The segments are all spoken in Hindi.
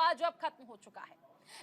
हुआ जो अब खत्म हो चुका है।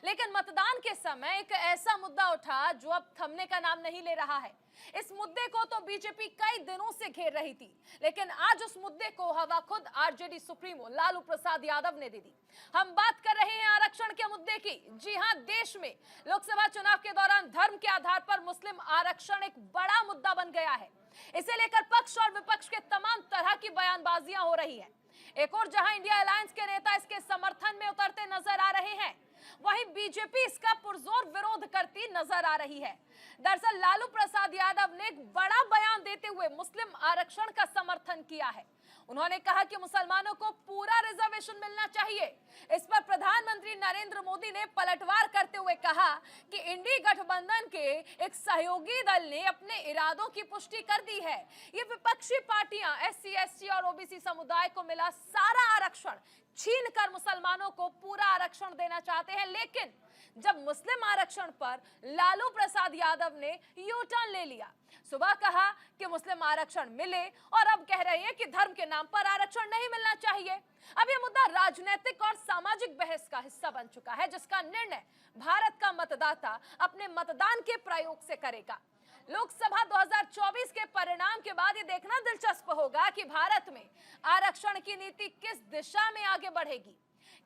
लेकिन मतदान के समय एक ऐसा मुद्दा उठा जो अब थमने का नाम नहीं ले रहा है। इस मुद्दे को तो बीजेपी कई दिनों से घेर रही थी, लेकिन आज उस मुद्दे को हवा खुद आरजेडी सुप्रीमो लालू प्रसाद यादव ने दे दी। हम बात कर रहे हैं आरक्षण के मुद्दे की। जी हां, देश में लोकसभा चुनाव के दौरान धर्म के आधार पर मुस्लिम आरक्षण एक बड़ा मुद्दा बन गया है। इसे लेकर पक्ष और विपक्ष के तमाम तरह की बयानबाजियां हो रही है। एक और जहां इंडिया अलायंस के नेता इसके समर्थन में उतरते नजर आ रहे हैं, वहीं बीजेपी इसका पुरजोर विरोध करती नजर आ रही है। दरअसल लालू प्रसाद यादव ने एक बड़ा बयान देते हुए मुस्लिम आरक्षण का समर्थन किया है। उन्होंने कहा कि मुसलमानों को पूरा रिजर्वेशन मिलना चाहिए। इस पर प्रधानमंत्री नरेंद्र मोदी ने पलटवार करते हुए कहा कि इंडी गठबंधन के एक सहयोगी दल ने अपने इरादों की पुष्टि कर दी है। ये विपक्षी पार्टियां एससी, एसटी और ओबीसी समुदाय को मिला सारा आरक्षण छीनकर मुसलमानों को पूरा आरक्षण देना चाहते हैं। लेकिन जब मुस्लिम आरक्षण पर लालू प्रसाद यादव ने यू टर्न ले लिया, सुबह कहा कि मुस्लिम आरक्षण मिले और अब कह रहे हैं कि धर्म के नाम पर आरक्षण नहीं मिलना चाहिए। अब यह मुद्दा राजनीतिक और सामाजिक बहस का हिस्सा बन चुका है, जिसका निर्णय भारत का मतदाता अपने मतदान के प्रयोग से करेगा। लोकसभा 2024 के परिणाम के बाद ये देखना दिलचस्प होगा कि भारत में आरक्षण की नीति किस दिशा में आगे बढ़ेगी।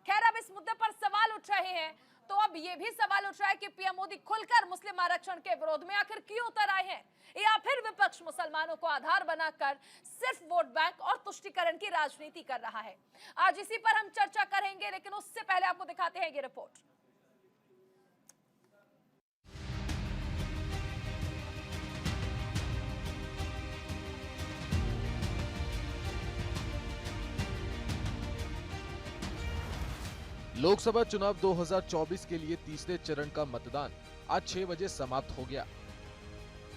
खैर, अब इस मुद्दे पर सवाल उठ रहे हैं, तो अब ये भी सवाल उठ रहा है कि पीएम मोदी खुलकर मुस्लिम आरक्षण के विरोध में आखिर क्यों उतर आए हैं, या फिर विपक्ष मुसलमानों को आधार बनाकर सिर्फ वोट बैंक और तुष्टीकरण की राजनीति कर रहा है। आज इसी पर हम चर्चा करेंगे, लेकिन उससे पहले आपको दिखाते हैं ये रिपोर्ट। लोकसभा चुनाव 2024 के लिए तीसरे चरण का मतदान आज 6 बजे समाप्त हो गया।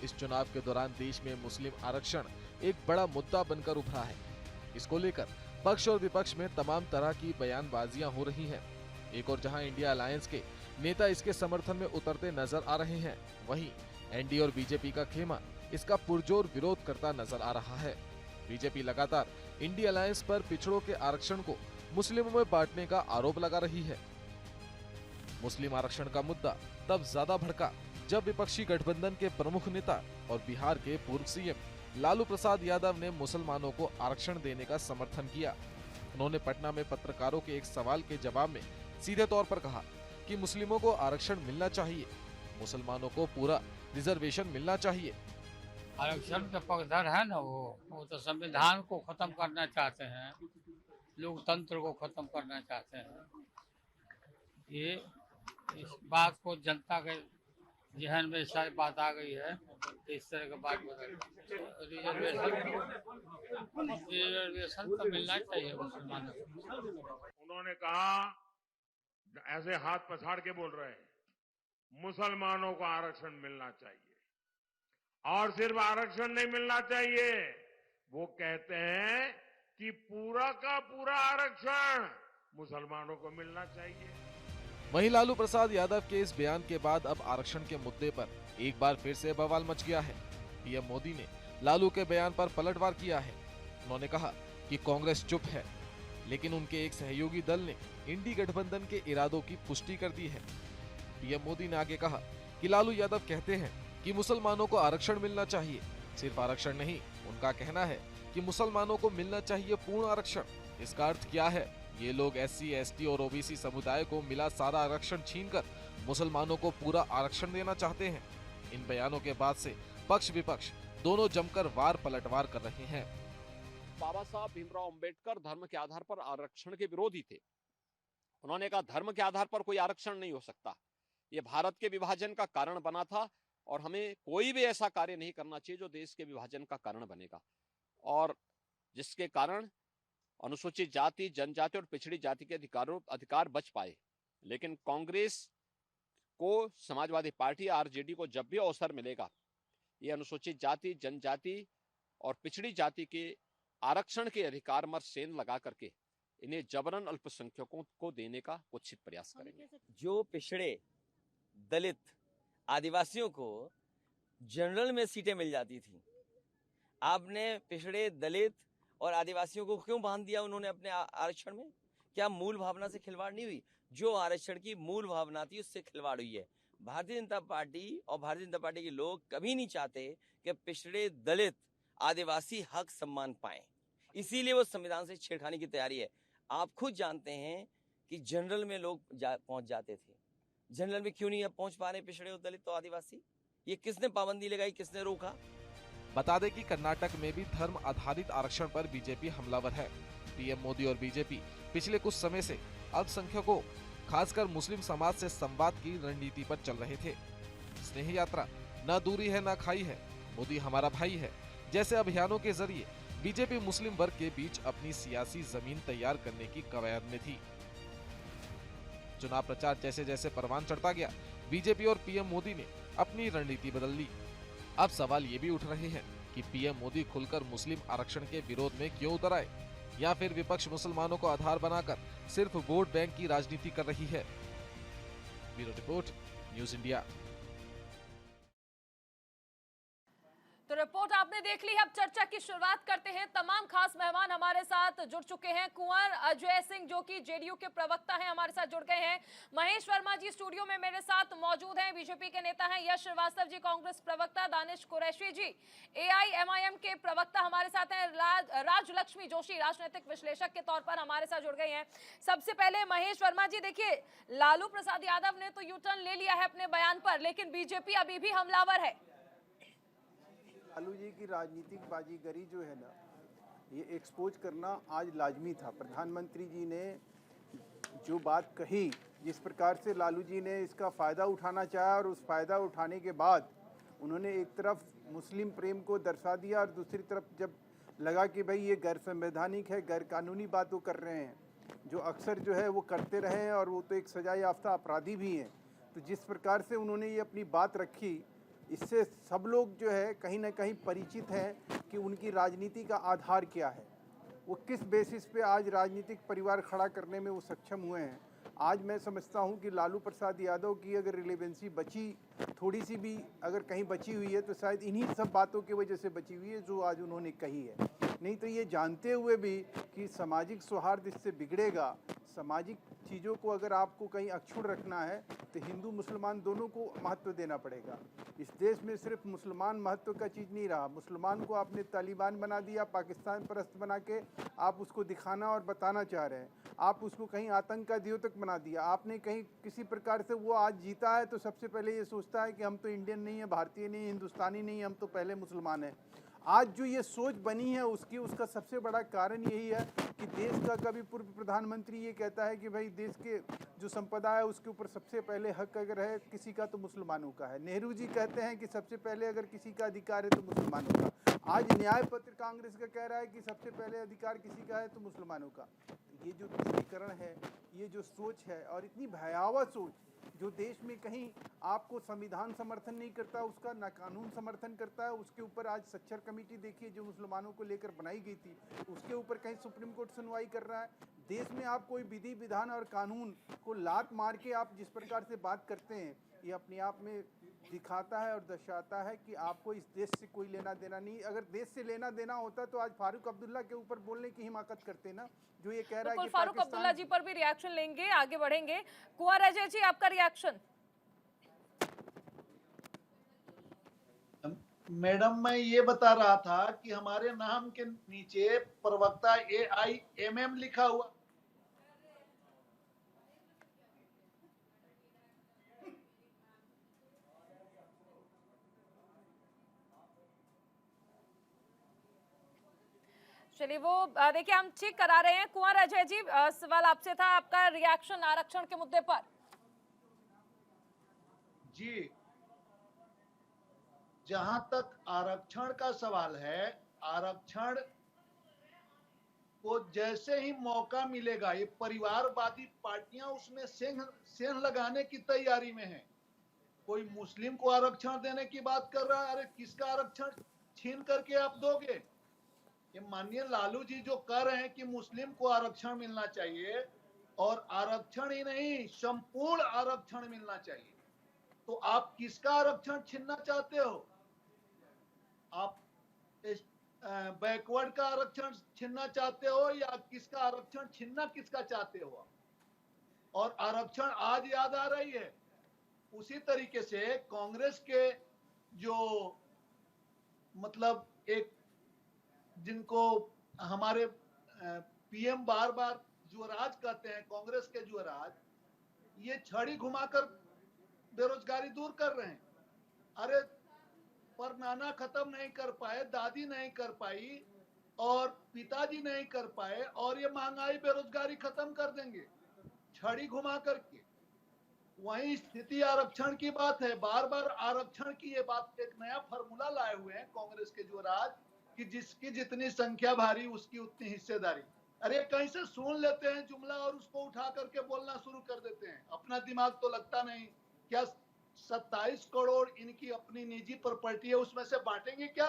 इस चुनाव के दौरान देश में मुस्लिम आरक्षण एक बड़ा मुद्दा बनकर उभरा है। इसको लेकर पक्ष और विपक्ष में तमाम तरह की बयानबाजियां हो रही हैं। एक और जहां इंडिया अलायंस के नेता इसके समर्थन में उतरते नजर आ रहे हैं, वहीं एनडीए और बीजेपी का खेमा इसका पुरजोर विरोध करता नजर आ रहा है। बीजेपी लगातार इंडिया अलायंस पर पिछड़ों के आरक्षण को मुस्लिमों में बांटने का आरोप लगा रही है। मुस्लिम आरक्षण का मुद्दा तब ज्यादा भड़का जब विपक्षी गठबंधन के प्रमुख नेता और बिहार के पूर्व सीएम लालू प्रसाद यादव ने मुसलमानों को आरक्षण देने का समर्थन किया। उन्होंने पटना में पत्रकारों के एक सवाल के जवाब में सीधे तौर पर कहा कि मुस्लिमों को आरक्षण मिलना चाहिए, मुसलमानों को पूरा रिजर्वेशन मिलना चाहिए। आरक्षण का पक्षधर है ना, वो तो संविधान को खत्म करना चाहते हैं, लोकतंत्र को खत्म करना चाहते हैं। ये इस बात को जनता के जहन में सारी बात आ गई है, इस तरह की बात बदल। रिजर्वेशन तो मिलना चाहिए मुसलमानों को। उन्होंने कहा, ऐसे हाथ पछाड़ के बोल रहे हैं, मुसलमानों को आरक्षण मिलना चाहिए। और सिर्फ आरक्षण नहीं मिलना चाहिए, वो कहते हैं कि पूरा का पूरा आरक्षण मुसलमानों को मिलना चाहिए। वहीं लालू प्रसाद यादव के इस बयान के बाद अब आरक्षण के मुद्दे पर एक बार फिर से बवाल मच गया है। पीएम मोदी ने लालू के बयान पर पलटवार किया है। उन्होंने कहा कि कांग्रेस चुप है, लेकिन उनके एक सहयोगी दल ने इंडी गठबंधन के इरादों की पुष्टि कर दी है। पीएम मोदी ने आगे कहा कि लालू यादव कहते हैं कि मुसलमानों को आरक्षण मिलना चाहिए। सिर्फ आरक्षण नहीं, उनका कहना है कि मुसलमानों को मिलना चाहिए पूर्ण आरक्षण। इसका अर्थ क्या है? ये लोग एससी, एसटी और ओबीसी समुदाय को मिला सारा आरक्षण छीनकर मुसलमानों को पूरा आरक्षण देना चाहते हैं। इन बयानों के बाद से पक्ष विपक्ष दोनों जमकर वार पलटवार कर रहे हैं। बाबा साहब भीमराव अंबेडकर धर्म के आधार पर आरक्षण के विरोधी थे। उन्होंने कहा धर्म के आधार पर कोई आरक्षण नहीं हो सकता। ये भारत के विभाजन का कारण बना था और हमें कोई भी ऐसा कार्य नहीं करना चाहिए जो देश के विभाजन का कारण बनेगा और जिसके कारण अनुसूचित जाति, जनजाति और पिछड़ी जाति के अधिकार बच पाए। लेकिन कांग्रेस को, समाजवादी पार्टी, आरजेडी को जब भी अवसर मिलेगा, ये अनुसूचित जाति, जनजाति और पिछड़ी जाति के आरक्षण के अधिकार पर सेंध लगा करके इन्हें जबरन अल्पसंख्यकों को देने का कुत्सित प्रयास करेंगे। जो पिछड़े, दलित, आदिवासियों को जनरल में सीटें मिल जाती थी, आपने पिछड़े, दलित और आदिवासियों को क्यों बांध दिया उन्होंने अपने आरक्षण में? क्या मूल भावना से खिलवाड़ नहीं हुई? जो आरक्षण की मूल भावना थी उससे खिलवाड़ हुई है। भारतीय जनता पार्टी और भारतीय जनता पार्टी के लोग कभी नहीं चाहते कि पिछड़े, दलित, आदिवासी हक सम्मान पाएं, इसीलिए वो संविधान से छेड़खानी की तैयारी है। आप खुद जानते हैं कि जनरल में लोग पहुंच जाते थे, जनरल में क्यों नहीं अब पहुंच पा रहे पिछड़े और दलित तो आदिवासी? ये किसने पाबंदी लगाई, किसने रोका? बता दें कि कर्नाटक में भी धर्म आधारित आरक्षण पर बीजेपी हमलावर है। पीएम मोदी और बीजेपी पिछले कुछ समय से अल्पसंख्यकों, खासकर मुस्लिम समाज से संवाद की रणनीति पर चल रहे थे। स्नेह यात्रा, न दूरी है न खाई है, मोदी हमारा भाई है जैसे अभियानों के जरिए बीजेपी मुस्लिम वर्ग के बीच अपनी सियासी जमीन तैयार करने की कवायद में थी। चुनाव प्रचार जैसे जैसे परवान चढ़ता गया, बीजेपी और पीएम मोदी ने अपनी रणनीति बदल ली। अब सवाल ये भी उठ रहे हैं कि पीएम मोदी खुलकर मुस्लिम आरक्षण के विरोध में क्यों उतर आए, या फिर विपक्ष मुसलमानों को आधार बनाकर सिर्फ वोट बैंक की राजनीति कर रही है। Bureau report, news India. तो रिपोर्ट आपने देख ली। अब चर्चा की शुरुआत करते हैं। तमाम खास मेहमान हमारे साथ जुड़ चुके हैं। कुंवर अजय सिंह जो कि जेडीयू के प्रवक्ता हैं, हमारे साथ जुड़ गए हैं। महेश वर्मा जी स्टूडियो में मेरे साथ मौजूद हैं, बीजेपी के नेता हैं। यश श्रीवास्तव जी कांग्रेस प्रवक्ता, दानिश कुरैशी जी एआईएमआईएम के प्रवक्ता हमारे साथ हैं। राजलक्ष्मी जोशी राजनीतिक विश्लेषक के तौर पर हमारे साथ जुड़ गए हैं। सबसे पहले महेश वर्मा जी, देखिए लालू प्रसाद यादव ने तो यू टर्न ले लिया है अपने बयान पर, लेकिन बीजेपी अभी भी हमलावर है। लालू जी की राजनीतिक बाजीगरी जो है ना, ये एक्सपोज करना आज लाजमी था। प्रधानमंत्री जी ने जो बात कही, जिस प्रकार से लालू जी ने इसका फ़ायदा उठाना चाहा और उस फ़ायदा उठाने के बाद उन्होंने एक तरफ मुस्लिम प्रेम को दर्शा दिया और दूसरी तरफ जब लगा कि भाई ये गैर संवैधानिक है, गैर कानूनी बात वो कर रहे हैं, जो अक्सर जो है वो करते रहे हैं और वो तो एक सजा याफ्ता अपराधी भी हैं, तो जिस प्रकार से उन्होंने ये अपनी बात रखी, इससे सब लोग जो है कहीं ना कहीं परिचित हैं कि उनकी राजनीति का आधार क्या है, वो किस बेसिस पे आज राजनीतिक परिवार खड़ा करने में वो सक्षम हुए हैं। आज मैं समझता हूं कि लालू प्रसाद यादव की अगर रिलेवेंसी बची, थोड़ी सी भी अगर कहीं बची हुई है, तो शायद इन्हीं सब बातों की वजह से बची हुई है जो आज उन्होंने कही है। नहीं तो ये जानते हुए भी कि सामाजिक सौहार्द इससे बिगड़ेगा, सामाजिक चीज़ों को अगर आपको कहीं अक्षुण्ण रखना है तो हिंदू मुसलमान दोनों को महत्व देना पड़ेगा। इस देश में सिर्फ मुसलमान महत्व का चीज़ नहीं रहा, मुसलमान को आपने तालिबान बना दिया, पाकिस्तान परस्त बना के आप उसको दिखाना और बताना चाह रहे हैं, आप उसको कहीं आतंक का द्योतक बना दिया आपने, कहीं किसी प्रकार से वो आज जीता है तो सबसे पहले ये सोचता है कि हम तो इंडियन नहीं है, भारतीय नहीं, हिंदुस्तानी नहीं, हम तो पहले मुसलमान हैं। आज जो ये सोच बनी है उसका सबसे बड़ा कारण यही है कि देश का कभी पूर्व प्रधानमंत्री ये कहता है कि भाई देश के जो संपदा है उसके ऊपर सबसे पहले हक अगर है किसी का तो मुसलमानों का है। नेहरू जी कहते हैं कि सबसे पहले अगर किसी का अधिकार है तो मुसलमानों का। आज न्याय पत्र कांग्रेस का कह रहा है कि सबसे पहले अधिकार किसी का है तो मुसलमानों का। ये जो तुष्टीकरण है, ये जो सोच है और इतनी भयावह सोच जो देश में कहीं आपको संविधान समर्थन नहीं करता, उसका ना कानून समर्थन करता है, उसके ऊपर आज सच्चर कमेटी देखिए जो मुसलमानों को लेकर बनाई गई थी, उसके ऊपर कहीं सुप्रीम कोर्ट सुनवाई कर रहा है। देश में आप कोई विधि विधान और कानून को लात मार के आप जिस प्रकार से बात करते हैं, ये अपने आप में दिखाता है और दर्शाता है कि आपको इस देश से कोई लेना देना नहीं। अगर देश से लेना देना होता तो आज फारूक अब्दुल्ला के ऊपर बोलने की हिमाकत करते ना, जो ये कह रहा है कि फारूक अब्दुल्ला जी पर भी रिएक्शन लेंगे, आगे बढ़ेंगे। कुंवर अजय जी आपका रिएक्शन। मैडम मैं ये बता रहा था कि हमारे नाम के नीचे प्रवक्ता AIMM लिखा हुआ। चलिए वो देखिए हम ठीक करा रहे हैं। कुंवर अजय जी सवाल आपसे था, आपका रिएक्शन आरक्षण के मुद्दे पर। जी, जहां तक आरक्षण का सवाल है, आरक्षण को जैसे ही मौका मिलेगा, ये परिवारवादी पार्टियां उसमें सेंध लगाने की तैयारी में है। कोई मुस्लिम को आरक्षण देने की बात कर रहा है, अरे किसका आरक्षण छीन करके आप दोगे? ये माननीय लालू जी जो कह रहे हैं कि मुस्लिम को आरक्षण मिलना चाहिए, और आरक्षण ही नहीं संपूर्ण आरक्षण मिलना चाहिए, तो आप किसका आरक्षण छीनना चाहते हो? आप बैकवर्ड का आरक्षण छीनना चाहते हो या किसका आरक्षण छीनना किसका चाहते हो? और आरक्षण आज याद आ रही है। उसी तरीके से कांग्रेस के जो मतलब एक जिनको हमारे पीएम बार बार युवराज कहते हैं, कांग्रेस के युवराज, ये छड़ी घुमाकर बेरोजगारी दूर कर रहे हैं। अरे पर नाना खत्म नहीं कर पाए, दादी नहीं कर पाई और पिताजी नहीं कर पाए, और ये महंगाई बेरोजगारी खत्म कर देंगे छड़ी घुमा करके। वही स्थिति आरक्षण की बात है। बार बार आरक्षण की ये बात, एक नया फार्मूला लाए हुए हैं कांग्रेस के युवराज कि जिसकी जितनी संख्या भारी उसकी उतनी हिस्सेदारी। अरे कहीं से सुन लेते हैं जुमला और उसको उठा करके बोलना शुरू कर देते हैं। अपना दिमाग तो लगता नहीं। क्या 27 करोड़ इनकी अपनी निजी प्रॉपर्टी है, उसमें से बांटेंगे क्या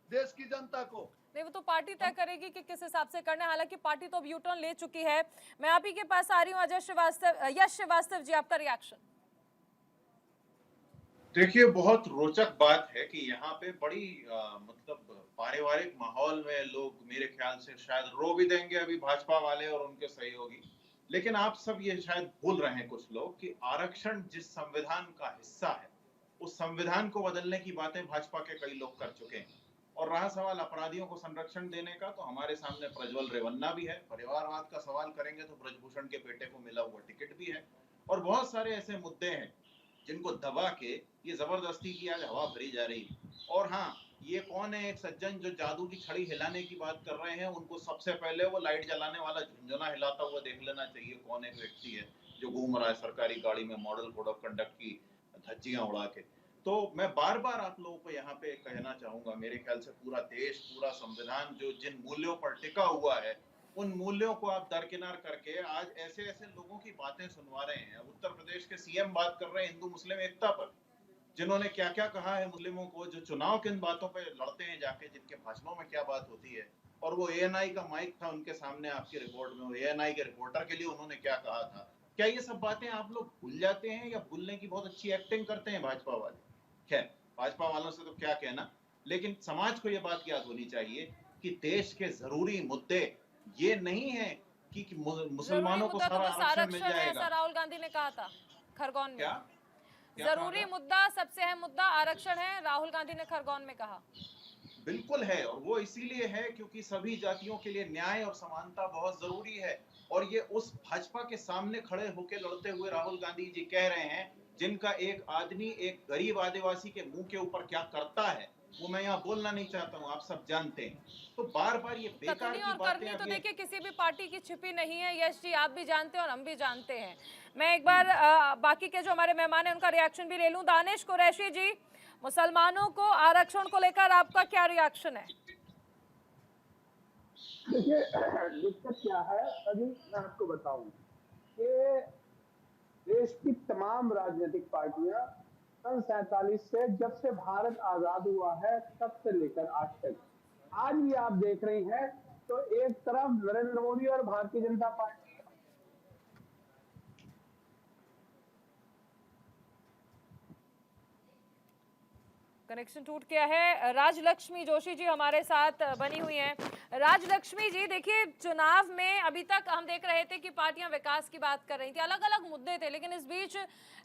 देश की जनता को? नहीं, वो तो पार्टी तय करेगी कि किस हिसाब से करना है। हालांकि पार्टी तो अब यू टर्न ले चुकी है। मैं आप ही के पास आ रही हूँ, अजय श्रीवास्तव, यश श्रीवास्तव जी, आपका रिएक्शन। देखिए, बहुत रोचक बात है कि यहाँ पे बड़ी मतलब पारिवारिक माहौल में लोग मेरे ख्याल से शायद रो भी देंगे अभी भाजपा वाले और उनके सहयोगी। लेकिन आप सब ये शायद भूल रहे हैं कुछ लोग कि आरक्षण जिस संविधान का हिस्सा है, उस संविधान को बदलने की बातें भाजपा के कई लोग कर चुके हैं। और रहा सवाल अपराधियों को संरक्षण देने का, तो हमारे सामने प्रज्वल रेवन्ना भी है। परिवारवाद का सवाल करेंगे तो ब्रजभूषण के बेटे को मिला हुआ टिकट भी है। और बहुत सारे ऐसे मुद्दे हैं जिनको दबा के ये जबरदस्ती की आज हवा भरी जा रही है। और हाँ, ये कौन है एक सज्जन जो जादू की छड़ी हिलाने की बात कर रहे हैं, उनको सबसे पहले वो लाइट जलाने वाला झुंझुना हिलाता हुआ देख लेना चाहिए। कौन एक व्यक्ति है जो घूम रहा है सरकारी गाड़ी में मॉडल कोड ऑफ कंडक्ट की धज्जियां उड़ा के। तो मैं बार बार आप लोगों को यहाँ पे कहना चाहूंगा, मेरे ख्याल से पूरा देश, पूरा संविधान जो जिन मूल्यों पर टिका हुआ है, उन मूल्यों को आप दरकिनार करके आज ऐसे ऐसे लोगों की बातें सुनवा रहे हैं। उत्तर प्रदेश के सीएम बात कर रहे हैं हिंदू मुस्लिम एकता पर, जिन्होंने क्या क्या कहा है मुस्लिमों को, जो चुनाव किन बातों पे लड़ते हैं जाके, जिनके भाषणों में क्या बात होती है। और वो एएनआई का माइक था उनके सामने आपकी रिपोर्ट में, वो एएनआई के रिपोर्टर के लिए उन्होंने क्या कहा था। क्या ये सब बातें आप लोग भूल जाते हैं या भूलने की बहुत अच्छी एक्टिंग करते हैं भाजपा वाले? खैर, भाजपा वालों से तो क्या कहना, लेकिन समाज को ये बात याद होनी चाहिए कि देश के जरूरी मुद्दे ये नहीं है कि मुसलमानों को सारा आरक्षण मिल जाएगा। ऐसा राहुल गांधी ने कहा था खरगोन में। क्या जरूरी मुद्दा, सबसे अहम मुद्दा आरक्षण है, राहुल गांधी ने खरगोन में कहा। बिल्कुल है, और वो इसीलिए है क्योंकि सभी जातियों के लिए न्याय और समानता बहुत जरूरी है। और ये उस भाजपा के सामने खड़े होकर लड़ते हुए राहुल गांधी जी कह रहे हैं, जिनका एक आदमी एक गरीब आदिवासी के मुंह के ऊपर क्या करता है वो मैं यहाँ बोलना नहीं चाहता हूँ, आप सब जानते हैं। तो बार बार ये बेकार की और बातें करनी तो देखिए किसी भी पार्टी की छिपी नहीं है। यश जी, आप भी जानते हैं और हम भी जानते हैं। मैं एक बार बाकी के जो हमारे मेहमान हैं उनका रिएक्शन भी ले लूं। दानिश कुरैशी जी, मुसलमानों को आरक्षण को लेकर आपका क्या रिएक्शन है? देखिए, दिक्कत क्या है, अभी मैं आपको बताऊं कि देश की तमाम राजनीतिक पार्टियां सन 47 से, जब से भारत आजाद हुआ है तब से लेकर आज तक, आज भी आप देख रही हैं तो एक तरफ नरेंद्र मोदी और भारतीय जनता पार्टी, कनेक्शन टूट गया है। राजलक्ष्मी जोशी जी हमारे साथ बनी हुई हैं। राजलक्ष्मी जी, देखिए, चुनाव में अभी तक हम देख रहे थे कि पार्टियां विकास की बात कर रही थी, अलग अलग मुद्दे थे, लेकिन इस बीच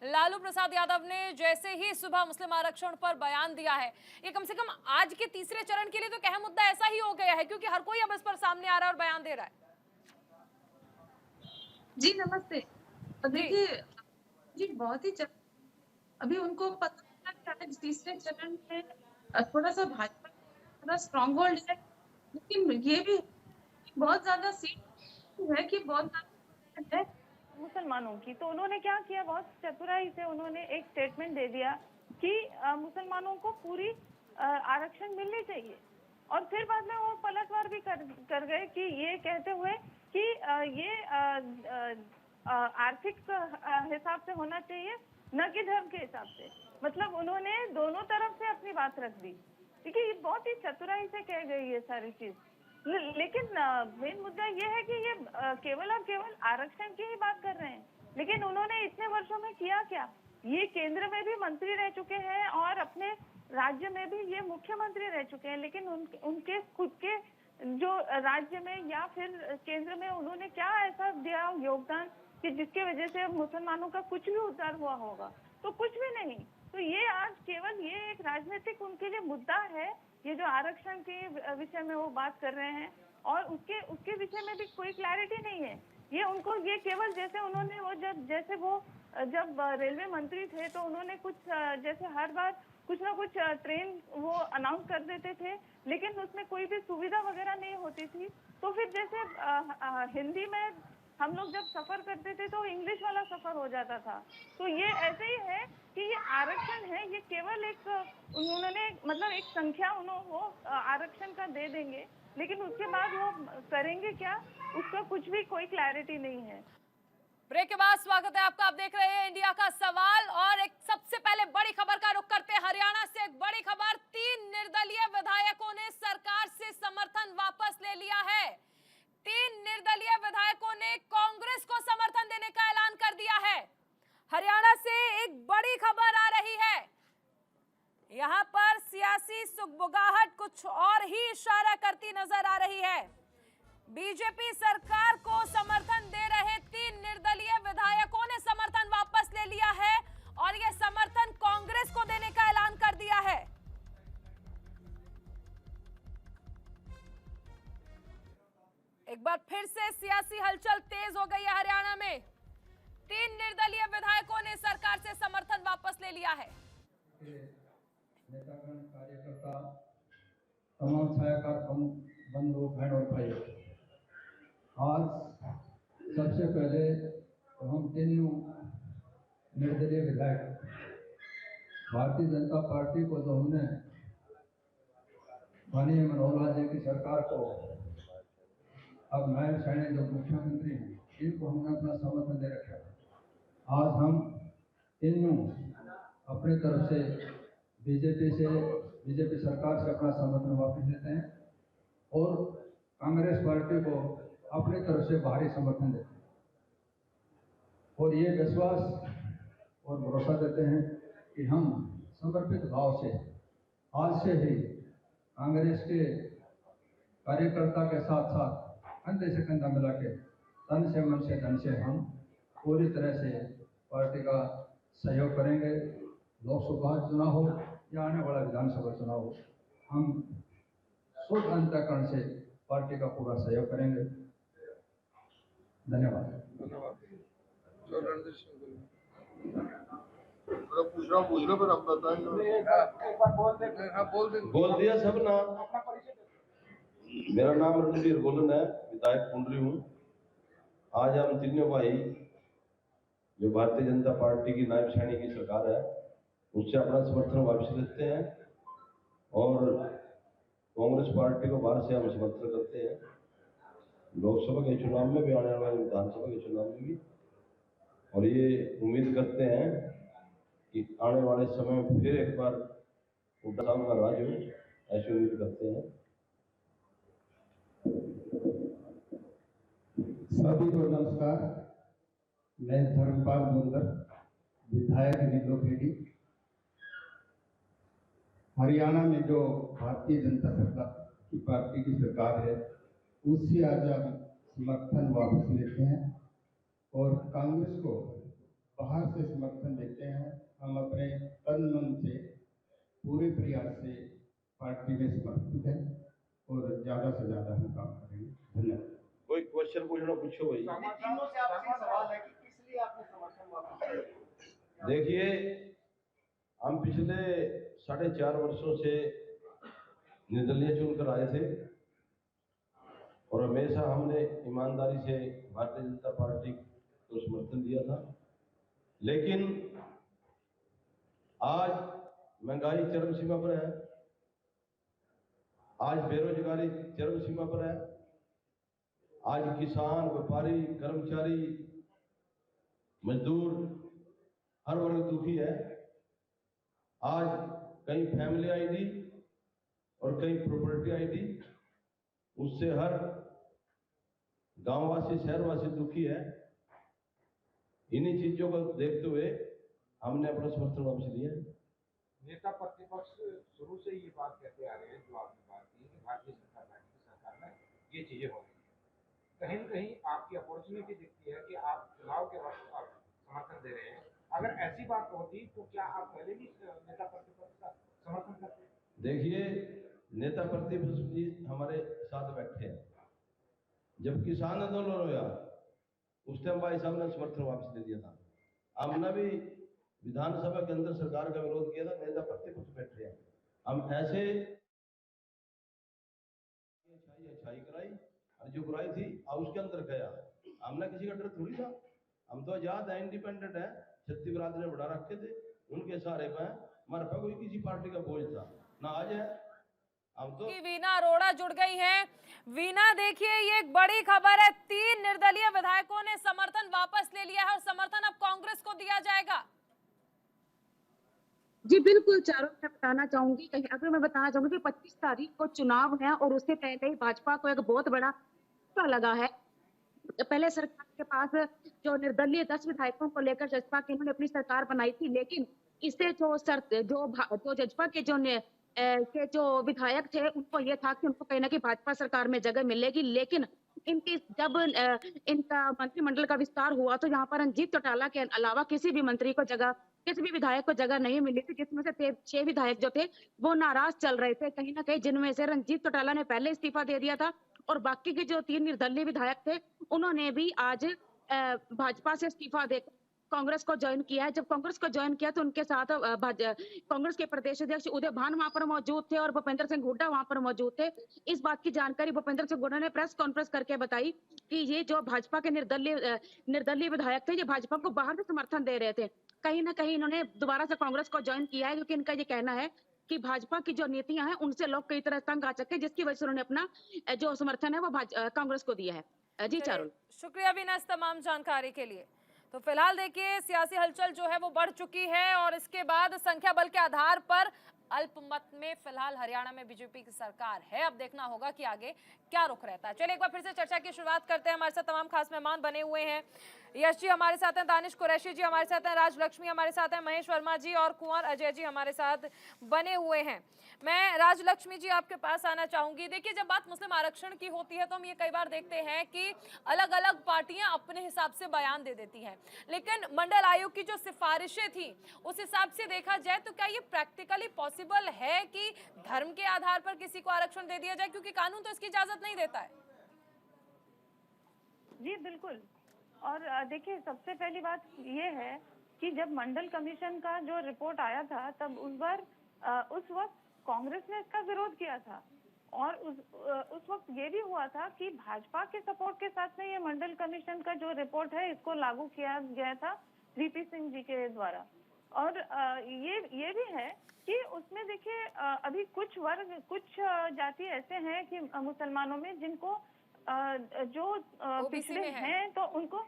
लालू प्रसाद यादव ने जैसे ही सुबह मुस्लिम आरक्षण पर बयान दिया है, ये कम से कम आज के तीसरे चरण के लिए तो एक अहम मुद्दा ऐसा ही हो गया है, क्योंकि हर कोई अब इस पर सामने आ रहा है और बयान दे रहा है। जी नमस्ते। देखिए जी, बहुत ही अभी उनको पता शायद तीसरे चरण में थोड़ा सा भाजपा थोड़ा स्ट्रॉन्ग होल्ड है, लेकिन ये भी बहुत ज्यादा सीट है कि बहुत है मुसलमानों की। तो उन्होंने क्या किया, बहुत चतुराई से उन्होंने एक स्टेटमेंट दे दिया कि मुसलमानों को पूरी आरक्षण मिलनी चाहिए, और फिर बाद में वो पलटवार भी कर गए कि ये कहते हुए कि ये आर्थिक हिसाब से होना चाहिए, न कि धर्म के हिसाब से। मतलब उन्होंने दोनों तरफ से अपनी बात रख दी। देखिए, ये बहुत ही चतुराई से कह गई ये सारी चीज। लेकिन मेन मुद्दा ये है कि ये केवल और केवल आरक्षण की ही बात कर रहे हैं, लेकिन उन्होंने इतने वर्षों में किया क्या? ये केंद्र में भी मंत्री रह चुके हैं और अपने राज्य में भी ये मुख्यमंत्री रह चुके हैं, लेकिन उनके खुद के जो राज्य में या फिर केंद्र में उन्होंने क्या ऐसा दिया योगदान कि जिसके वजह से मुसलमानों का कुछ भी उद्धार हुआ होगा? तो कुछ भी नहीं। तो ये आज केवल ये एक राजनीतिक उनके लिए मुद्दा है, ये जो आरक्षण के विषय में वो बात कर रहे हैं, और उसके विषय में भी कोई क्लैरिटी नहीं है। ये उनको ये केवल जैसे उन्होंने वो जब रेलवे मंत्री थे तो उन्होंने कुछ जैसे हर बार कुछ ना कुछ ट्रेन वो अनाउंस कर देते थे, लेकिन उसमें कोई भी सुविधा वगैरह नहीं होती थी। तो फिर जैसे हिंदी में हम लोग जब सफर करते थे तो इंग्लिश वाला सफर हो जाता था। तो ये ऐसे ही है कि ये आरक्षण है, ये केवल एक उन्होंने मतलब एक संख्या वो आरक्षण का दे देंगे, लेकिन उसके बाद वो करेंगे क्या, उसका कुछ भी कोई क्लैरिटी नहीं है। ब्रेक के बाद स्वागत है आपका। आप देख रहे हैं इंडिया का सवाल, और एक सबसे पहले बड़ी खबर का रुख करते हैं हरियाणा से। एक बड़ी खबर, 3 निर्दलीय विधायकों ने सरकार से समर्थन वापस ले लिया है। 3 निर्दलीय विधायकों ने कांग्रेस को समर्थन देने का ऐलान कर दिया है। हरियाणा से एक बड़ी खबर आ रही है। यहां पर सियासी सुगबुगाहट कुछ और ही इशारा करती नजर आ रही है। बीजेपी सरकार को समर्थन दे रहे 3 निर्दलीय विधायकों ने समर्थन वापस ले लिया है और यह समर्थन कांग्रेस को देने का ऐलान कर दिया है। एक बार फिर से सियासी हलचल तेज हो गई है हरियाणा में। 3 निर्दलीय विधायकों ने सरकार से समर्थन वापस ले लिया है। नेतागण, कार्यकर्ता, तमाम छायाकार बंधु बहन और भाई, आज सबसे पहले तो हम तीनों निर्दलीय विधायक भारतीय जनता पार्टी को, जो हमने माननीय मनोहर लाल जी की सरकार को, अब नायब सैनी जो मुख्यमंत्री हैं, इनको हमने अपना समर्थन दे रखा है। आज हम तीनों अपनी तरफ से बीजेपी सरकार से अपना समर्थन वापस लेते हैं और कांग्रेस पार्टी को अपनी तरफ से भारी समर्थन देते हैं, और ये विश्वास और भरोसा देते हैं कि हम समर्पित भाव से आज से ही कांग्रेस के कार्यकर्ता के साथ साथ कंधे से कंधा मिला के, तन से मन से धन से हम पूरी तरह से पार्टी का सहयोग करेंगे। लोकसभा चुनाव हो या आने वाला विधानसभा चुनाव हो, हम शुद्ध अंतःकरण से पार्टी का पूरा सहयोग करेंगे। धन्यवाद। बोल दिया सब ना। मेरा नाम रणबीर गोलन है, विधायक पुंडरी हूँ। आज हम तीनों भाई जो भारतीय जनता पार्टी की नायब सैनी की सरकार है, उससे अपना समर्थन वापस लेते हैं और कांग्रेस पार्टी को बाहर से हम समर्थन करते हैं, लोकसभा के चुनाव में भी, आने वाले विधानसभा के चुनाव में भी। और ये उम्मीद करते हैं कि आने वाले समय में फिर एक बार उद्धव का राज हो, ऐसी उम्मीद करते हैं। सभी को नमस्कार। मैं धर्मपाल मुंदर, विधायक नीलोखेड़ी। हरियाणा में जो भारतीय जनता पार्टी की सरकार है, उससे आज हम समर्थन वापस लेते हैं और कांग्रेस को बाहर से समर्थन देते हैं। हम अपने तन मन से पूरे प्रयास से पार्टी में समर्पित हैं और ज़्यादा से ज़्यादा हम काम करेंगे। धन्यवाद। कोई क्वेश्चन पूछना पूछो भाई। देखिए, हम पिछले 4.5 वर्षों से निर्दलीय चुनकर आए थे और हमेशा हमने ईमानदारी से भारतीय जनता पार्टी को समर्थन दिया था। लेकिन आज महंगाई चरम सीमा पर है, आज बेरोजगारी चरम सीमा पर है, आज किसान, व्यापारी, कर्मचारी, मजदूर हर वर्ग दुखी है। आज कहीं फैमिली आईडी और कहीं प्रॉपर्टी आईडी, उससे हर गांववासी, शहरवासी दुखी है। इन्हीं चीजों को देखते हुए हमने अपना समर्थन वापस लिया है। नेता प्रतिपक्ष शुरू से ये बात कहते आ रहे हैं, जो आपने बात की कि भारतीय जनता पार्टी की सरकार में ये चीजें हो रही है। कहीं न कहीं आपकी अपॉर्चुनिटी दिखती है कि आप चुनाव के वक्त आप समर्थन दे रहे हैं। अगर ऐसी बात होती तो क्या आप पहले भी नेता प्रतिपक्ष का समर्थन करते? देखिए, नेता प्रतिपक्ष भी हमारे साथ बैठे हैं। जब किसान आंदोलन हुआ उस टाइम भाई साहब ने समर्थन वापस ले दिया था। हमने भी विधानसभा के अंदर सरकार का विरोध किया था, नेता प्रतिपक्ष बैठे हैं। हम ऐसे अच्छाई कराई और जो कराई थी और उसके अंदर गया, हमने किसी का डर थोड़ी था। हम तो आजाद है, इंडिपेंडेंट है। छत्तीस बरादरी ने बढ़ा रखे थे, उनके सहारे पे हमारे पे कोई किसी पार्टी का बोझ था ना आज है। हम तो वीना अरोड़ा जुड़ गई हैं। वीना, देखिए ये एक बड़ी खबर है, 3 निर्दलीय विधायकों ने समर्थन वापस ले लिया है और समर्थन अब कांग्रेस को दिया जाएगा। जी बिल्कुल चारों, मैं बताना चाहूंगी कहीं अगर मैं बताना चाहूंगी कि 25 तारीख को चुनाव है और उससे पहले ही भाजपा को एक बहुत बड़ा झटका लगा है। पहले सरकार के पास जो निर्दलीय 10 विधायकों को लेकर जजपा के इन्होंने अपनी सरकार बनाई थी, लेकिन इससे जो जजपा के जो विधायक थे उनको ये था कि उनको कहीं ना कहीं भाजपा सरकार में जगह मिलेगी, लेकिन जब इनका मंत्रिमंडल का विस्तार हुआ तो यहाँ पर रंजीत चौटाला के अलावा किसी भी मंत्री को जगह, किसी भी विधायक को जगह नहीं मिली थी, जिसमें से 6 विधायक जो थे वो नाराज चल रहे थे कहीं ना कहीं, जिनमें से रंजीत चौटाला ने पहले इस्तीफा दे दिया था और बाकी के जो 3 निर्दलीय विधायक थे उन्होंने भी आज भाजपा से इस्तीफा देकर कांग्रेस को ज्वाइन किया है। जब कांग्रेस को ज्वाइन किया तो उनके साथ कांग्रेस के प्रदेश अध्यक्ष उदय भान वहां पर मौजूद थे और भूपेंद्र सिंह हुड्डा वहां पर मौजूद थे। इस बात की जानकारी भूपेंद्र सिंह हुड्डा ने प्रेस कॉन्फ्रेंस करके बताई कि ये जो भाजपा के निर्दलीय विधायक थे ये भाजपा को बाहर से समर्थन दे रहे थे। कहीं ना कहीं इन्होंने दोबारा से कांग्रेस को ज्वाइन किया है, क्योंकि इनका ये कहना है कि भाजपा की जो नीतियां हैं उनसे लोग कई तरह तंग आ चुके हैं, जिसकी वजह से उन्होंने अपना जो समर्थन है वो कांग्रेस को दिया है। जी चारुल, शुक्रिया वीना इस तमाम जानकारी के लिए। तो फिलहाल देखिए सियासी हलचल जो है वो बढ़ चुकी है और इसके बाद संख्या बल के आधार पर अल्पमत में फिलहाल हरियाणा में बीजेपी की सरकार है। अब देखना होगा कि आगे क्या रुख रहता है। चलिए एक बार फिर से चर्चा की शुरुआत करते हैं। हमारे साथ तमाम खास मेहमान बने हुए हैं। यश जी हमारे साथ हैं, दानिश कुरैशी जी हमारे साथ हैं, राजलक्ष्मी हमारे साथ हैं, महेश वर्मा जी और कुंवर अजय जी हमारे साथ बने हुए हैं। मैं राजलक्ष्मी जी आपके पास आना चाहूंगी। देखिए जब बात मुस्लिम आरक्षण की होती है तो हम ये कई बार देखते हैं कि अलग अलग पार्टियां अपने हिसाब से बयान दे देती हैं, लेकिन मंडल आयोग की जो सिफारिशें थी उस हिसाब से देखा जाए तो क्या ये प्रैक्टिकली पॉसिबल है कि धर्म के आधार पर किसी को आरक्षण दे दिया जाए, क्योंकि कानून तो इसकी इजाजत नहीं देता है। जी बिल्कुल। और देखिए सबसे पहली बात ये है कि जब मंडल कमीशन का जो रिपोर्ट आया था तब उस वक्त कांग्रेस ने इसका विरोध किया था और उस वक्त ये भी हुआ था कि भाजपा के सपोर्ट के साथ में ये मंडल कमीशन का जो रिपोर्ट है इसको लागू किया गया था वीपी सिंह जी के द्वारा। और ये भी है कि उसमें देखिए अभी कुछ वर्ग, कुछ जाति ऐसे हैं कि मुसलमानों में जिनको जो पिछड़े हैं तो उनको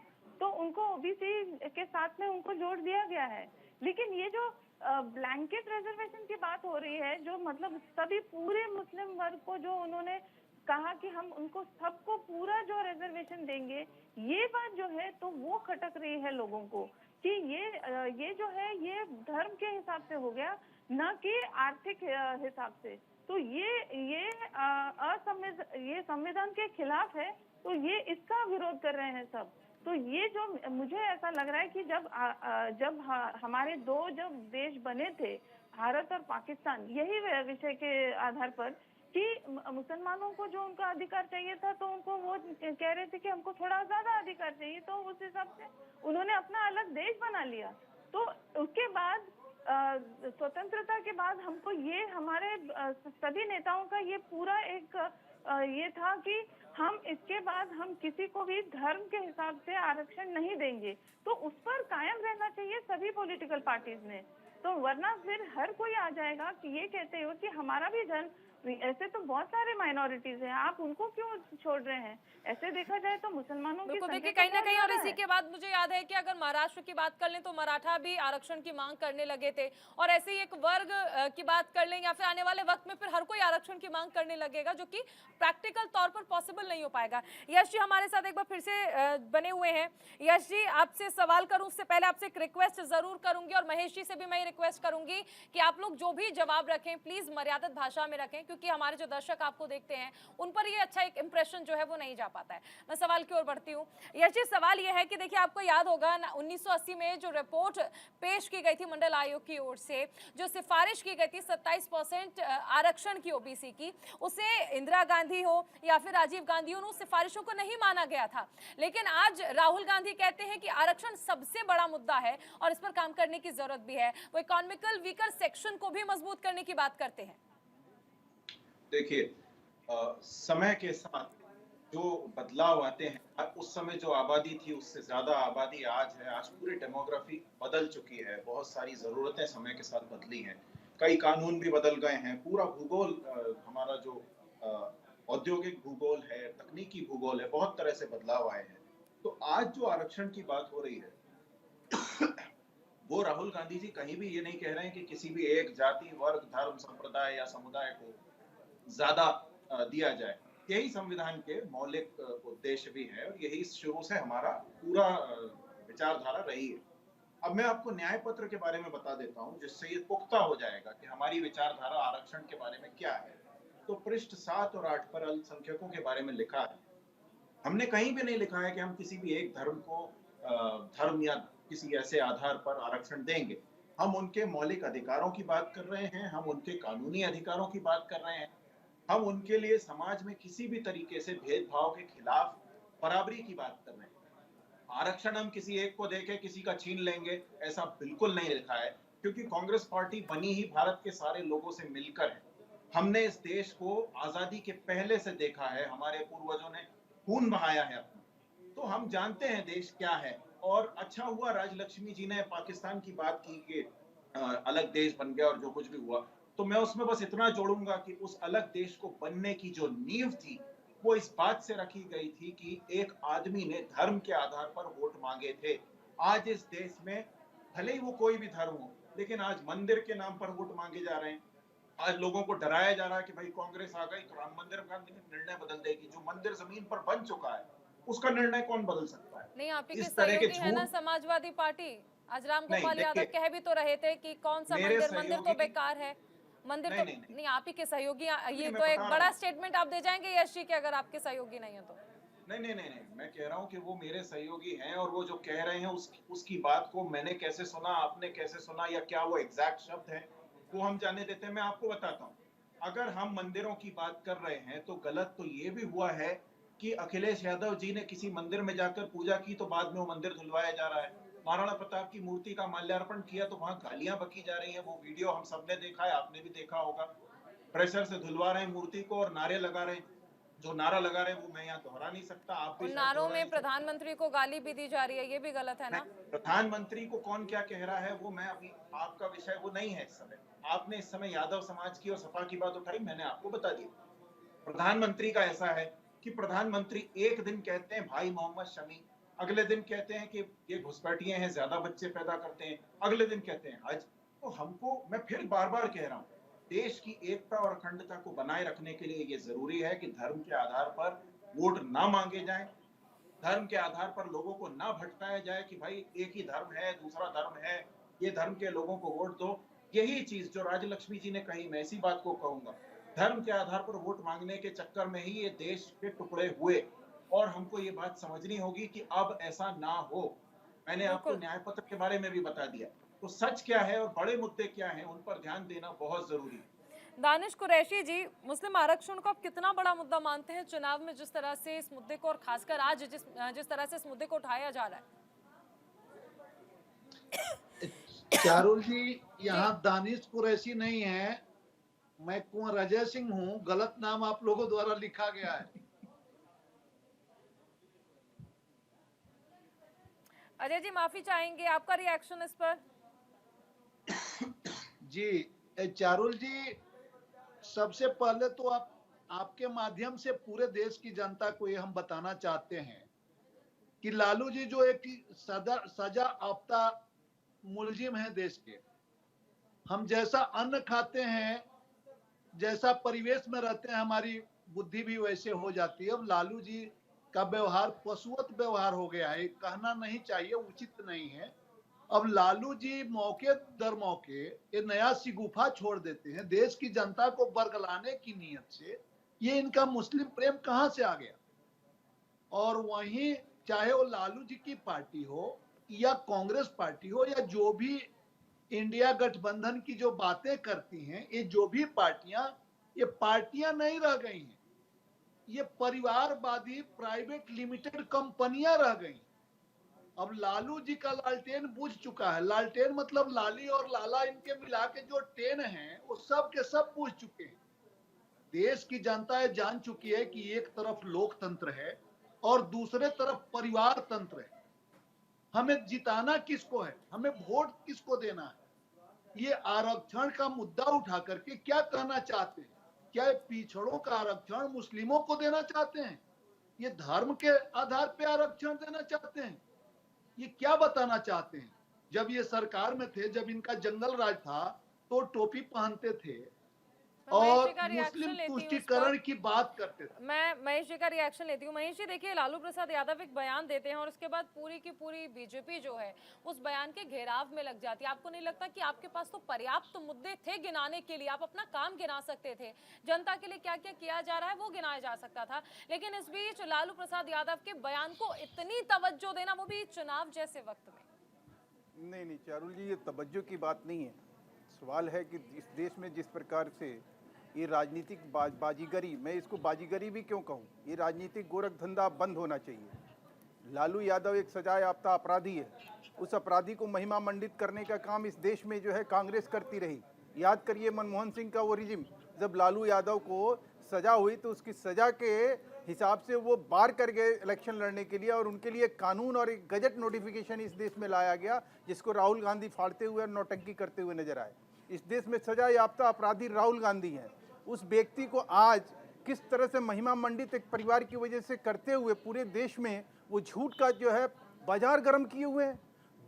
ओबीसी के साथ में उनको जोड़ दिया गया है। लेकिन ये जो ब्लैंकेट रिजर्वेशन की बात हो रही है, जो मतलब सभी पूरे मुस्लिम वर्ग को जो उन्होंने कहा कि हम उनको सबको पूरा जो रिजर्वेशन देंगे, ये बात जो है तो वो खटक रही है लोगों को कि ये जो है ये धर्म के हिसाब से हो गया, न कि आर्थिक हिसाब से। तो ये संविधान के खिलाफ है, तो ये इसका विरोध कर रहे हैं सब। तो ये जो मुझे ऐसा लग रहा है कि जब हमारे दो जब देश बने थे भारत और पाकिस्तान, यही विषय के आधार पर कि मुसलमानों को जो उनका अधिकार चाहिए था तो उनको वो कह रहे थे कि हमको थोड़ा ज्यादा अधिकार चाहिए, तो उस हिसाब से उन्होंने अपना अलग देश बना लिया। तो उसके बाद स्वतंत्रता के बाद हमको ये हमारे सभी नेताओं का ये पूरा एक ये था कि हम इसके बाद हम किसी को भी धर्म के हिसाब से आरक्षण नहीं देंगे। तो उस पर कायम रहना चाहिए सभी पॉलिटिकल पार्टीज ने, तो वरना फिर हर कोई आ जाएगा कि ये कहते हो कि हमारा भी धर्म ऐसे तो बहुत सारे माइनॉरिटीज हैं, आप उनको क्यों छोड़ रहे हैं? ऐसे देखा जाए तो मुसलमानों की बिल्कुल, संख्या देखिए तो कहीं ना बहुत कहीं, और ज्यादा इसी है। के बाद मुझे याद है कि अगर महाराष्ट्र की बात कर लें तो मराठा भी आरक्षण की मांग करने लगे थे, और ऐसे ही एक वर्ग की बात कर लें, या फिर आने वाले वक्त में फिर हर कोई आरक्षण की मांग करने लगेगा, जो कि प्रैक्टिकल तौर पर पॉसिबल नहीं हो पाएगा। यश जी हमारे साथ एक बार फिर से बने हुए हैं। यश जी, आपसे सवाल करूं उससे पहले आपसे एक रिक्वेस्ट जरूर करूंगी, और महेश जी से भी मैं रिक्वेस्ट करूंगी कि आप लोग जो भी जवाब रखें प्लीज मर्यादित भाषा में रखें, क्योंकि हमारे जो दर्शक आपको देखते हैं उन पर ये अच्छा एक इंप्रेशन जो है वो नहीं जा पाता है। मैं सवाल की ओर बढ़ती हूँ। यश जी, सवाल ये है कि देखिए आपको याद होगा 1980 में जो रिपोर्ट पेश की गई थी मंडल आयोग की ओर से, जो सिफारिश की गई थी 27% आरक्षण की ओबीसी की, उसे इंदिरा गांधी हो या फिर राजीव गांधी हो, उन सिफारिशों को नहीं माना गया था। लेकिन आज राहुल गांधी कहते हैं कि आरक्षण सबसे बड़ा मुद्दा है और इस पर काम करने की जरूरत भी है। वो इकोनॉमिकल वीकर सेक्शन को भी मजबूत करने की बात करते हैं। देखिए, समय के साथ जो बदलाव आते हैं, उस समय जो आबादी थी उससे ज्यादा आबादी आज है। आज पूरी डेमोग्राफी बदल चुकी है, बहुत सारी जरूरतें समय के साथ बदली हैं, कई कानून भी बदल गए हैं, पूरा भूगोल हमारा जो औद्योगिक भूगोल है, तकनीकी भूगोल है, बहुत तरह से बदलाव आए हैं। तो आज जो आरक्षण की बात हो रही है वो राहुल गांधी जी कहीं भी ये नहीं कह रहे हैं कि किसी भी एक जाति, वर्ग, धर्म, संप्रदाय या समुदाय को ज्यादा दिया जाए। यही संविधान के मौलिक उद्देश्य भी है और यही शुरू से हमारा पूरा विचारधारा रही है। अब मैं आपको न्याय पत्र के बारे में बता देता हूं, जिससे ये पुख्ता हो जाएगा कि हमारी विचारधारा आरक्षण के बारे में क्या है। तो पृष्ठ 7 और 8 पर अल्पसंख्यकों के बारे में लिखा है। हमने कहीं भी नहीं लिखा है कि हम किसी भी एक धर्म को धर्म या किसी ऐसे आधार पर आरक्षण देंगे। हम उनके मौलिक अधिकारों की बात कर रहे हैं, हम उनके कानूनी अधिकारों की बात कर रहे हैं, हम उनके लिए समाज में किसी भी तरीके से भेदभाव के खिलाफ बराबरी की बात कर रहे हैं। आरक्षण हम किसी एक को देके किसी का छीन लेंगे, ऐसा बिल्कुल नहीं लिखा है, क्योंकि कांग्रेस पार्टी बनी ही भारत के सारे लोगों से मिलकर है। हमने इस देश को आजादी के पहले से देखा है, हमारे पूर्वजों ने खून बहाया है अपना, तो हम जानते हैं देश क्या है। और अच्छा हुआ राजलक्ष्मी जी ने पाकिस्तान की बात की कि अलग देश बन गया और जो कुछ भी हुआ, तो मैं उसमें बस इतना जोड़ूंगा कि उस अलग देश को बनने की जो नींव थी वो इस बात से रखी गई थी कि एक आदमी ने धर्म के आधार पर वोट मांगे थे। आज इस देश में भले ही वो कोई भी धर्म हो, लेकिन आज मंदिर के नाम पर वोट मांगे जा रहे हैं। आज लोगों को डराया जा रहा है कि भाई कांग्रेस आ गई तो राम मंदिर का निर्णय बदल देगी। जो मंदिर जमीन पर बन चुका है उसका निर्णय कौन बदल सकता है? नहीं, आप ही के इस तरह के सहयोगी है ना समाजवादी पार्टी। आज राम गोपाल यादव कह भी तो रहे थे कि कौन सा मंदिर तो बेकार है, मंदिर तो नहीं। आप ही के सहयोगी, ये तो एक बड़ा स्टेटमेंट आप दे जाएंगे यश जी कि अगर आपके सहयोगी नहीं है तो। नहीं, मैं कह रहा हूँ कि वो मेरे सहयोगी हैं, और वो जो कह रहे हैं उसकी बात को मैंने कैसे सुना, आपने कैसे सुना, या क्या वो एग्जैक्ट शब्द है, वो हम जाने देते हैं। मैं आपको बताता हूँ, अगर हम मंदिरों की बात कर रहे हैं तो गलत तो ये भी हुआ है कि अखिलेश यादव जी ने किसी मंदिर में जाकर पूजा की तो बाद में वो मंदिर धुलवाया जा रहा है। महाराणा प्रताप की मूर्ति का माल्यार्पण किया तो वहां गालियां बकी जा रही हैं। वो वीडियो हम सबने देखा है, आपने भी देखा होगा। प्रेशर से धुलवा रहे हैं मूर्ति को और नारे लगा रहे हैं। जो नारा लगा रहे हैं वो मैं यहाँ दोहरा नहीं सकता, आप भी नारों में प्रधानमंत्री को गाली भी दी जा रही है, ये भी गलत है ना? प्रधानमंत्री को कौन क्या कह रहा है वो मैं अभी, आपका विषय वो नहीं है इस समय। आपने इस समय यादव समाज की और सपा की बात उठाई, मैंने आपको बता दिया। प्रधानमंत्री का ऐसा है कि प्रधानमंत्री एक दिन कहते हैं भाई मोहम्मद शमी, अगले दिन कहते हैं कि ये घुसपैठिए हैं, ज्यादा बच्चे पैदा करते हैं, अगले दिन कहते हैं हज। तो हमको, मैं फिर बार बार कह रहा हूँ, देश की एकता और अखंडता को बनाए रखने के लिए ये जरूरी है कि धर्म के आधार पर वोट ना मांगे जाएं, धर्म के आधार पर लोगों को ना भटकाया जाए कि भाई एक ही धर्म है, दूसरा धर्म है, ये धर्म के लोगों को वोट दो। यही चीज जो राजलक्ष्मी जी ने कही, मैं इसी बात को कहूंगा, धर्म के आधार पर वोट मांगने के चक्कर में ही ये देश के टुकड़े हुए, और हमको ये बात समझनी होगी कि अब ऐसा ना हो। मैंने आपको न्याय पत्र के बारे में भी बता दिया, तो सच क्या है और बड़े मुद्दे क्या हैं उन पर ध्यान देना बहुत जरूरी है। दानिश कुरैशी जी, मुस्लिम आरक्षण को आप कितना बड़ा मुद्दा मानते हैं चुनाव में, जिस तरह से इस मुद्दे को, और खासकर आज जिस तरह से इस मुद्दे को उठाया जा रहा है? चारुल जी, यहाँ दानिश कुरैशी नहीं है, मैं कुंवर अजय सिंह हूँ। गलत नाम आप लोगों द्वारा लिखा गया है। अजय जी माफी चाहेंगे, आपका रिएक्शन इस पर? जी चारुल जी, सबसे पहले तो आपके माध्यम से पूरे देश की जनता को ये हम बताना चाहते हैं कि लालू जी जो एक सजा याफ्ता मुलजिम है देश के, हम जैसा अन्न खाते हैं, जैसा परिवेश में रहते हैं, हमारी बुद्धि भी वैसे हो जाती है। अब लालू जी का व्यवहार पशुवत व्यवहार हो गया है, कहना नहीं चाहिए, उचित नहीं है। अब लालू जी मौके दर मौके ये नया सिगुफा छोड़ देते हैं देश की जनता को बरगलाने की नीयत से। ये इनका मुस्लिम प्रेम कहां से आ गया? और वहीं चाहे वो लालू जी की पार्टी हो या कांग्रेस पार्टी हो या जो भी इंडिया गठबंधन की जो बातें करती हैं, ये जो भी पार्टियां, ये पार्टियां नहीं रह गई हैं, ये परिवारवादी प्राइवेट लिमिटेड कंपनियां रह गई। अब लालू जी का लालटेन बुझ चुका है। लालटेन मतलब लाली और लाला इनके मिला के जो टेन हैं वो सब के सब बुझ चुके हैं। देश की जनता ये जान चुकी है कि एक तरफ लोकतंत्र है और दूसरे तरफ परिवार तंत्र है। हमें जिताना किसको है, हमें वोट किसको देना है। ये आरक्षण का मुद्दा उठा करके क्या कहना चाहते हैं? क्या पिछड़ों का आरक्षण मुस्लिमों को देना चाहते हैं? ये धर्म के आधार पे आरक्षण देना चाहते हैं? ये क्या बताना चाहते हैं? जब ये सरकार में थे, जब इनका जंगल राज था, तो टोपी पहनते थे और मुस्लिम तुष्टीकरण की बात करते थे। मैं महेश जी का रिएक्शन लेती हूँ। महेश जी देखिए, लालू प्रसाद यादव एक बयान देते हैं और उसके बाद पूरी की पूरी बीजेपी जो है उस बयान के घेराव में लग जाती है। आपको नहीं लगता कि आपके पास तो पर्याप्त मुद्दे थे गिनाने के लिए? आप अपना काम गिना सकते थे, जनता के लिए क्या क्या किया जा रहा है वो गिनाया जा सकता था। लेकिन इस बीच लालू प्रसाद यादव के बयान को इतनी तवज्जो देना, वो भी चुनाव जैसे वक्त में। नहीं चारुल जी, ये तवज्जो की बात नहीं है। सवाल है कि इस देश में जिस प्रकार से ये राजनीतिक बाजीगरी, मैं इसको बाजीगरी भी क्यों कहूँ, ये राजनीतिक गोरख धंधा बंद होना चाहिए। लालू यादव एक सजा याफ्ता अपराधी है। उस अपराधी को महिमा मंडित करने का काम इस देश में जो है कांग्रेस करती रही। याद करिए मनमोहन सिंह का वो रिजिम, जब लालू यादव को सजा हुई तो उसकी सजा के हिसाब से वो बार कर गए इलेक्शन लड़ने के लिए, और उनके लिए कानून और एक गजट नोटिफिकेशन इस देश में लाया गया जिसको राहुल गांधी फाड़ते हुए और नौटंकी करते हुए नजर आए। इस देश में सजा याफ्ता अपराधी राहुल गांधी हैं। उस व्यक्ति को आज किस तरह से महिमा मंडित एक परिवार की वजह से करते हुए पूरे देश में वो झूठ का जो है बाजार गर्म किए हुए हैं।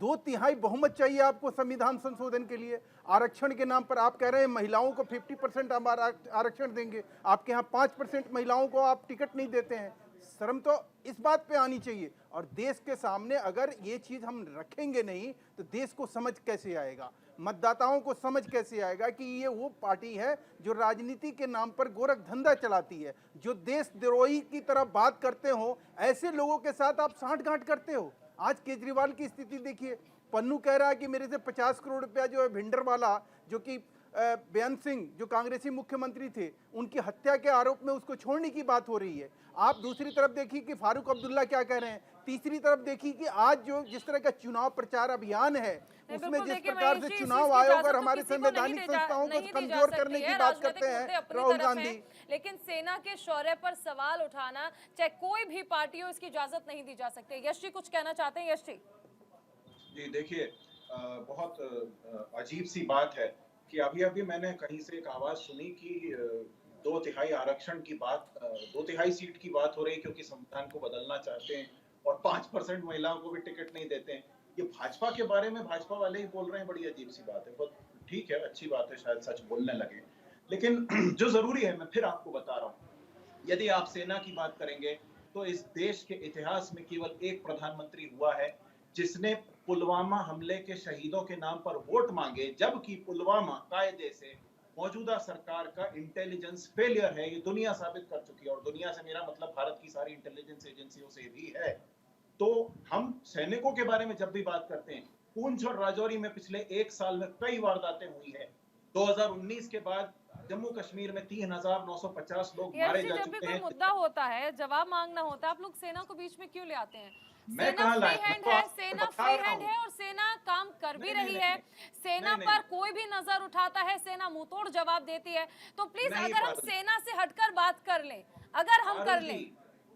2/3 बहुमत चाहिए आपको संविधान संशोधन के लिए। आरक्षण के नाम पर आप कह रहे हैं महिलाओं को 50% हम आरक्षण देंगे, आपके यहाँ 5% महिलाओं को आप टिकट नहीं देते हैं। शर्म तो इस बात पे आनी चाहिए। और देश के सामने अगर ये चीज़ हम रखेंगे नहीं तो देश को समझ कैसे आएगा, मतदाताओं को समझ कैसे आएगा कि ये वो पार्टी है जो राजनीति के नाम पर गोरख धंधा चलाती है, जो देशद्रोही की तरह बात करते हो। ऐसे लोगों के साथ आप सांठगांठ करते हो। आज केजरीवाल की स्थिति देखिए, पन्नू कह रहा है कि मेरे से 50 करोड़ रुपया जो है भिंडरवाला, जो कि बेअंत सिंह जो कांग्रेसी मुख्यमंत्री थे, उनकी हत्या के आरोप में उसको छोड़ने की बात हो रही है। आप दूसरी तरफ देखिए कि फारूक अब्दुल्ला क्या कह रहे हैं। तीसरी तरफ देखिए कि आज जो जिस तरह का चुनाव प्रचार अभियान है उसमें जिस प्रकार से चुनाव आयोग और हमारे संवैधानिक संस्थाओं को कमजोर करने की बात करते हैं राहुल गांधी। लेकिन सेना के शौर्य पर सवाल उठाना, चाहे कोई भी पार्टी हो, इसकी इजाजत नहीं दी जा सकती। यश जी कुछ कहना चाहते हैं? यश जी देखिए, बहुत अजीब सी बात है कि अभी मैंने कहीं से एक आवाज सुनी कि 2/3 आरक्षण की बात, 2/3 सीट की बात हो रही है क्योंकि संविधान को बदलना चाहते हैं और 5% महिलाओं को भी टिकट नहीं देते हैं। ये भाजपा के बारे में भाजपा वाले ही बोल रहे हैं। बड़ी अजीब सी बात है। बहुत ठीक है, अच्छी बात है, शायद सच बोलने लगे। लेकिन जो जरूरी है, मैं फिर आपको बता रहा हूँ, यदि आप सेना की बात करेंगे तो इस देश के इतिहास में केवल एक प्रधानमंत्री हुआ है जिसने पुलवामा हमले के शहीदों के नाम पर वोट मांगे, जबकि पुलवामा कायदे से मौजूदा सरकार का इंटेलिजेंस फेलियर है। ये दुनिया साबित कर चुकी है, और दुनिया से मेरा मतलब भारत की सारी इंटेलिजेंस एजेंसियों से भी है। तो हम सैनिकों के बारे में जब भी बात करते हैं, पूंछ और राजौरी में पिछले 1 साल में कई वारदातें हुई है। 2019 के बाद जम्मू कश्मीर में 3,950 लोग मारे जा चुके हैं। जब भी कोई मुद्दा होता है, जवाब मांगना होता है, आप लोग सेना को बीच में क्यों ले आते हैं? सेना फ्री हैंड है, सेना फ्री हैंड है और सेना काम कर भी रही है। सेना पर कोई भी नजर उठाता है, सेना मुंहतोड़ जवाब देती है। तो प्लीज अगर हम सेना से हटकर बात कर लें, अगर हम कर लें,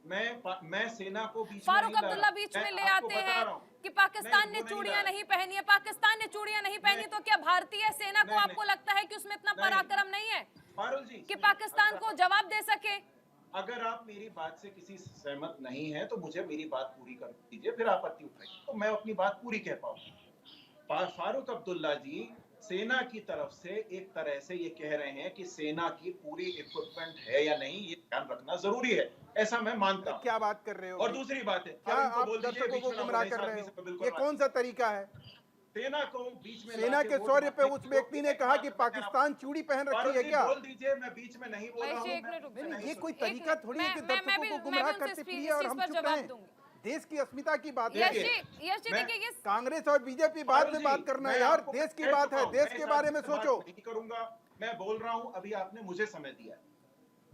मैं सेना को बीच में फारूक अब्दुल्ला बीच में ले आते हैं कि पाकिस्तान ने चूड़ियां नहीं पहनी है। पाकिस्तान ने चूड़ियां नहीं पहनी तो क्या भारतीय सेना को आपको लगता है कि उसमें इतना पराक्रम नहीं है? पारुल जी कि पाकिस्तान को जवाब दे सके? अगर आप मेरी बात से किसी सहमत नहीं है तो मुझे मेरी बात पूरी कर दीजिए, फिर आपत्ति उठाइए तो मैं अपनी बात पूरी कह पाऊंगा। फारूक अब्दुल्ला जी सेना की तरफ से एक तरह से ये कह रहे हैं कि सेना की पूरी इक्विपमेंट है या नहीं, ये ध्यान रखना जरूरी है, ऐसा मैं मानता हूं। क्या बात कर रहे हो? और दूसरी बात है, क्या इनको आप बोल दीजिए दर्शकों बीच को में ना गुमराह बोले, कर इस रहे आदमी से हो? बिल्कुल ये बात कौन सा तरीका है? सेना को बीच में सेना लाके के वोट शौर्य पे मांगने उस की व्यक्ति ने एक कहा बात कि मैं कह रहा हूं। पाकिस्तान चूड़ी पहन रखी पारुल है जी क्या? बोल दीजिए, मैं बीच में नहीं बोल रहा हूं। ये कोई तरीका थोड़ी है कि दर्शकों को गुमराह करते फिरिए और हम चुप रहें। देश की अस्मिता की बात है। कांग्रेस और बीजेपी बाद में बात करना है यार, देश की बात है, देश के बारे में सोचो। नहीं करूंगा, मैं बोल रहा हूं, अभी आपने मुझे समय दिया है,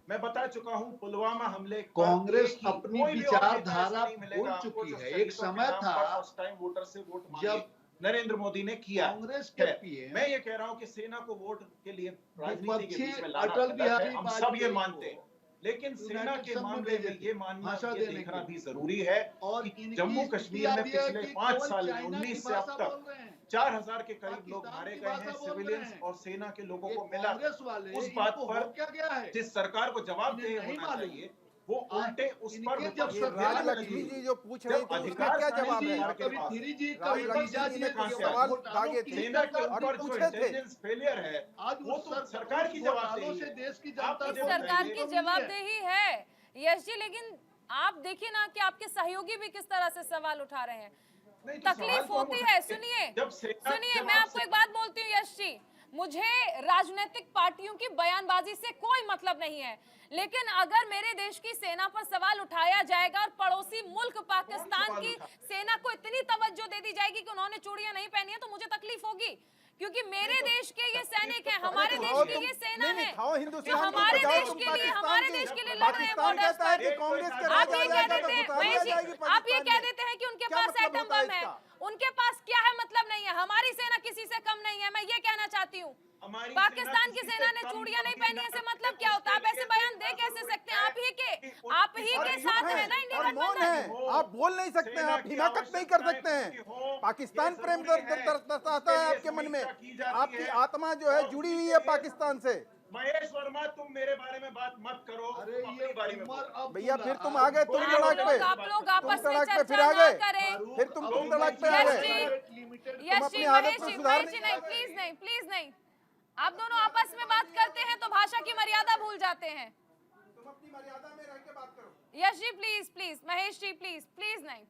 मैं बता चुका हूं पुलवामा हमले। कांग्रेस अपनी विचारधारा भूल चुकी है। एक समय था फर्स्ट टाइम वोटर से वोट जब नरेंद्र मोदी ने किया। कांग्रेस के पीएम मैं ये कह रहा हूं कि सेना को वोट के लिए राजनीति के बीच में लाना अटल बिहारी हम सब ये मानते हैं, लेकिन सेना के मामले में ये मानना, ये देखना भी जरूरी है और जम्मू कश्मीर में पिछले 5 साल 19 से अब तक 4000 के करीब लोग मारे गए हैं, सिविलियंस और सेना के लोगों को मिला। उस बात पर क्या गया है जिस सरकार को जवाबदेह होना चाहिए वो उल्टे उस पर राजलक्ष्मी जी जो पूछ रही थी उसका क्या जवाब है? राजलक्ष्मी जी ने कुछ सवाल दागे थे सेना के और ऊपर जो पूछे थे। इंटेलिजेंस फेलियर है वो तो सरकार की जवाबदेही है। देश की जनता सरकार की जवाबदेही है यश जी, लेकिन आप देखिए ना कि आपके सहयोगी भी किस तरह से सवाल उठा रहे हैं। तकलीफ होती है। सुनिए मैं आपको एक बात बोलती हूँ यश जी, मुझे राजनीतिक पार्टियों की बयानबाजी से कोई मतलब नहीं है, लेकिन अगर मेरे देश की सेना पर सवाल उठाया जाएगा और पड़ोसी मुल्क पाकिस्तान की सेना को इतनी तवज्जो दे दी जाएगी कि उन्होंने चूड़ियां नहीं पहनी है, तो मुझे तकलीफ होगी, क्योंकि मेरे देश के ये सैनिक हैं, हमारे देश की ये सेना है, जो हमारे देश के लिए लड़ रहे हैं बॉर्डर्स पर। आप ये कह देते हैं, आप ये कह देते हैं कि उनके पास एटम बम है, उनके पास क्या है मतलब नहीं है। हमारी सेना किसी से कम नहीं है, मैं ये कहना चाहती हूँ। पाकिस्तान की सेना ने चूड़ियां नहीं पहनी है, मतलब क्या होता है? आप ऐसे बयान दे कैसे सकते हैं? आप ही के साथ है ना इंडिया गठबंधन। आप बोल नहीं सकते हैं, आप हिमाकत नहीं कर सकते हैं। पाकिस्तान प्रेम दर्शाता है आपके मन में, आपकी आत्मा जो है जुड़ी हुई है पाकिस्तान से। महेश वर्मा तुम मेरे बारे में बात मत करो, अरे ये बारे में भैया फिर तुम आ गए, तुम तड़ाक पे, आप लोग आपस में पे फिर चर्चा आ ना गए, करें। फिर तुम तड़ाक पे आ गए। यश जी, महेश जी, नहीं, प्लीज नहीं, आप दोनों आपस में बात करते हैं तो भाषा की मर्यादा भूल जाते हैं। तुम अपनी मर्यादा में रह के बात करो। यश जी प्लीज, महेश जी प्लीज नहीं,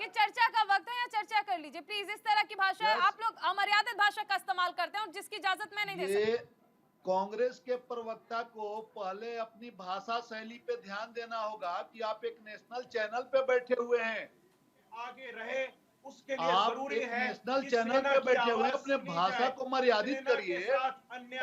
ये चर्चा का वक्त है, या चर्चा कर लीजिए प्लीज। इस तरह की भाषा आप लोग अमर्यादित भाषा का इस्तेमाल करते हैं और जिसकी इजाजत मैं नहीं दे सकती। कांग्रेस के प्रवक्ता को पहले अपनी भाषा शैली पे ध्यान देना होगा कि आप एक नेशनल चैनल पे बैठे हुए हैं, आगे रहे उसके लिए आप जरूरी एक है नेशनल चैनल पे बैठे हुए अपने भाषा को मर्यादित करिए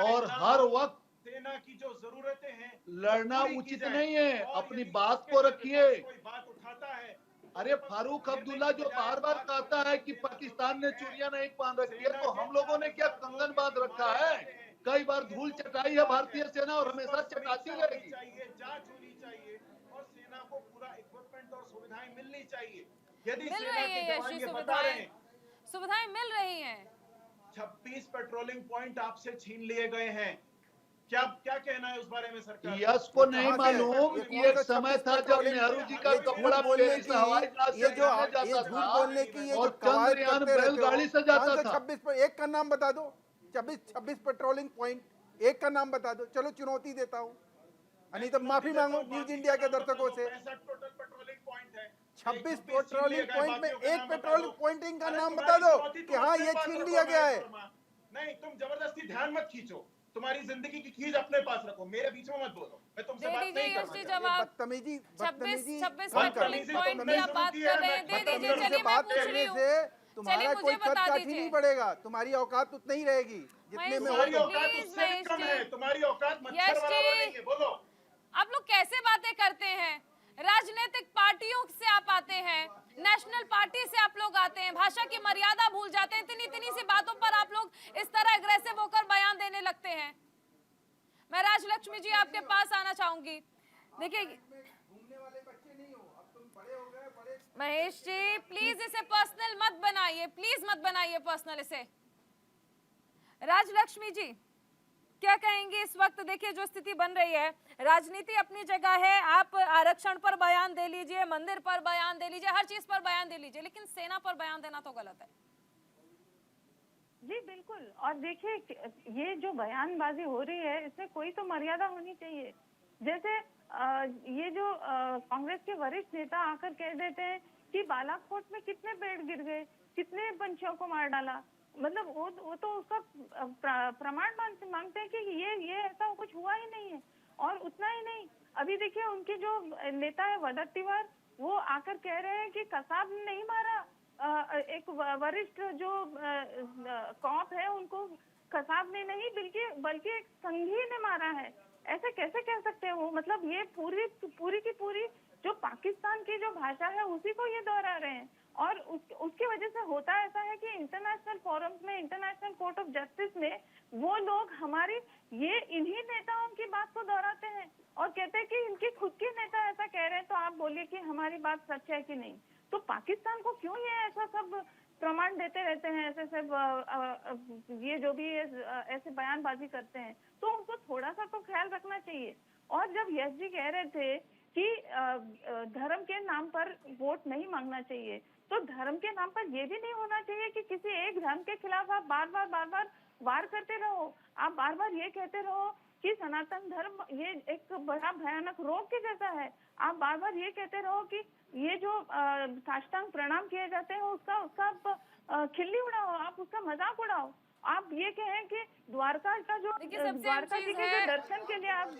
और हर वक्त सेना की जो जरूरतें हैं लड़ना उचित नहीं है, अपनी बात को रखिए। कोई बात उठाता है, अरे फारूक अब्दुल्ला जो बार बार कहता है कि पाकिस्तान ने चूड़ियां नहीं पहन रखी है, तो हम लोगों ने क्या कंगन बांध रखा है? कई बार धूल चटाई है भारतीय सेना और हमेशा चटाती रहेगी। जांच होनी चाहिए और सेना को पूरा इक्विपमेंट और सुविधाएं मिलनी चाहिए। यदि मिल सेना रही के है जवान यश ये जी, बता रहे हैं सुविधाएं मिल रही हैं। 26 पेट्रोलिंग पॉइंट आपसे छीन लिए गए हैं, क्या कहना है उस बारे में सरकार? यश को नहीं मालूम कि एक समय था जब नेहरू जी का कपड़ा बोलने की हवाई जहाज से जाने जाता था बोलने की ये और चंद्रयान बैलगाड़ी से जाता था। 26 पर एक का नाम बता दो, 26 पेट्रोलिंग पॉइंट, एक का नाम बता दो। चलो चुनौती देता हूँ, नहीं तो माफी मांगो न्यूज इंडिया के दर्शकों से। 26 पेट्रोलिंग पॉइंट में एक पेट्रोलिंग पॉइंटिंग का नाम बता दो कि हाँ ये छीन लिया गया है। नहीं, तुम जबरदस्ती ध्यान मत खींचो, तुम्हारी जिंदगी की खींच अपने पास रखो, मेरे बीच में मत बोलो, मैं तुमसे बात नहीं कर रहा। बदतमीजी 26 पेट्रोलिंग पॉइंट की आप बात कर रहे हैं, दे दीजिए, चलिए मैं पूछ रही हूँ, तुम्हारा कोई कद काठी नहीं बढ़ेगा, तुम्हारी औकात उतनी ही रहेगी जितने में तुम्हारी औकात उससे भी कम है, तुम्हारी औकात मच्छर बराबर नहीं है। बोलो आप लोग कैसे बातें करते हैं? राजनीतिक पार्टियों से आप आते हैं, नेशनल पार्टी से आप लोग आते हैं, भाषा की मर्यादा भूल जाते हैं, इतनी सी बातों पर आप लोग इस तरह एग्रेसिव होकर बयान देने लगते हैं। मैं राजलक्ष्मी जी आपके पास आना चाहूंगी। देखिए महेश जी प्लीज इसे पर्सनल मत बनाइए, प्लीज मत बनाइए पर्सनल इसे। राजलक्ष्मी जी क्या कहेंगे इस वक्त? देखिए जो स्थिति बन रही है, राजनीति अपनी जगह है, आप आरक्षण पर बयान दे लीजिए, मंदिर पर बयान दे लीजिए, हर चीज पर बयान दे लीजिए, लेकिन सेना पर बयान देना तो गलत है। जी बिल्कुल। और देखिए ये जो बयानबाजी हो रही है इसमें कोई तो मर्यादा होनी चाहिए। जैसे ये जो कांग्रेस के वरिष्ठ नेता आकर कह देते हैं कि बालाकोट में कितने पेड़ गिर गए, कितने पंछियों को मार डाला, मतलब वो तो उसका प्रमाण मांगते हैं कि ये ऐसा कुछ हुआ ही नहीं है। और उतना ही नहीं, अभी देखिए उनके जो नेता है वडट्टीवार, वो आकर कह रहे हैं कि कसाब ने नहीं मारा, एक वरिष्ठ जो कॉप है उनको कसाब ने नहीं बल्कि एक संघी ने मारा है। ऐसे कैसे कह सकते हैं वो? मतलब ये पूरी की पूरी जो पाकिस्तान की जो भाषा है उसी को ये दोहरा रहे हैं। और उसकी वजह से होता ऐसा है कि इंटरनेशनल फोरम्स में, इंटरनेशनल कोर्ट ऑफ जस्टिस में वो लोग हमारी ये इन्हीं नेताओं की बात को दोहराते हैं और कहते हैं कि इनके खुद के नेता ऐसा कह रहे हैं, तो आप बोलिए कि हमारी बात सच है कि नहीं। तो पाकिस्तान को क्यों ये ऐसा सब प्रमाण देते रहते हैं, ऐसे सब ये जो भी ऐसे बयानबाजी करते हैं, तो उनको थोड़ा सा तो ख्याल रखना चाहिए। और जब यश जी कह रहे थे कि धर्म के नाम पर वोट नहीं मांगना चाहिए, तो धर्म के नाम पर ये भी नहीं होना चाहिए कि किसी एक धर्म के खिलाफ आप बार बार वार करते रहो। आप बार बार ये कहते रहो कि सनातन धर्म ये एक बड़ा भयानक रोग के जैसा है। आप बार बार ये कहते रहो कि ये जो साष्टांग प्रणाम किए जाते हैं उसका खिल्ली उड़ाओ, आप उसका मजाक उड़ाओ। आप ये कहें कि द्वारका का जो द्वारका जी के जो दर्शन के लिए आप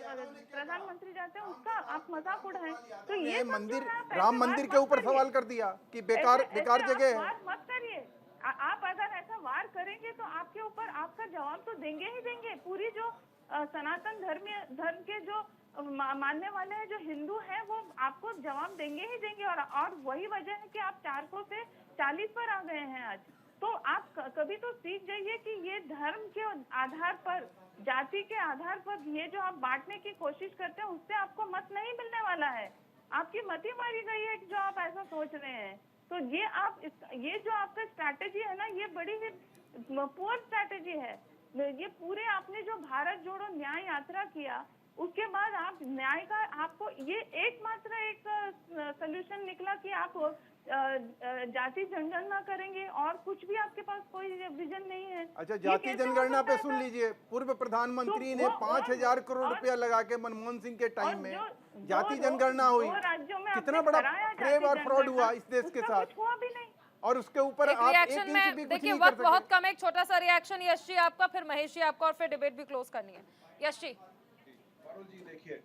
प्रधानमंत्री जाते हैं उसका आप मजाक उड़ाएं, तो ये मंदिर, राम मंदिर के ऊपर सवाल कर दिया कि बेकार जगह है। मत करिए। आप अगर ऐसा वार करेंगे तो आपके ऊपर आपका जवाब तो देंगे ही देंगे। पूरी जो सनातन धर्म के जो मानने वाले हैं, जो हिंदू हैं, वो आपको जवाब देंगे ही देंगे। और वही वजह है कि आप 400 से 40 पर आ गए हैं आज। तो आप कभी तो सीख जाइए कि ये धर्म के आधार पर, जाति के आधार पर ये जो आप बांटने की कोशिश करते हैं उससे आपको मत नहीं मिलने वाला है। आपकी मत ही मारी गई है जो आप ऐसा सोच रहे हैं। तो ये जो आपका स्ट्रैटेजी है ना, ये बड़ी ही पुअर स्ट्रैटेजी है। ये पूरे आपने जो भारत जोड़ो न्याय यात्रा किया, उसके बाद आप न्याय का आपको ये एकमात्र एक सलूशन निकला कि आप जाति जनगणना करेंगे और कुछ भी आपके पास कोई विजन नहीं है। अच्छा, जाति जनगणना पे सुन लीजिए, पूर्व प्रधानमंत्री ने 5,000 करोड़ रुपया लगा के मनमोहन सिंह के टाइम में जाति जनगणना हुई। कितना बड़ा फ्रेब और फ्रॉड हुआ इस देश के साथ, और उसके ऊपर आप एक इंच भी कुछ देखिए नहीं कर वक्त बहुत सके। कम है, एक छोटा सा रिएक्शन यश जी आपका, फिर महेश जी आपका, और फिर डिबेट भी क्लोज करनी है। यश जी। जी देखिए,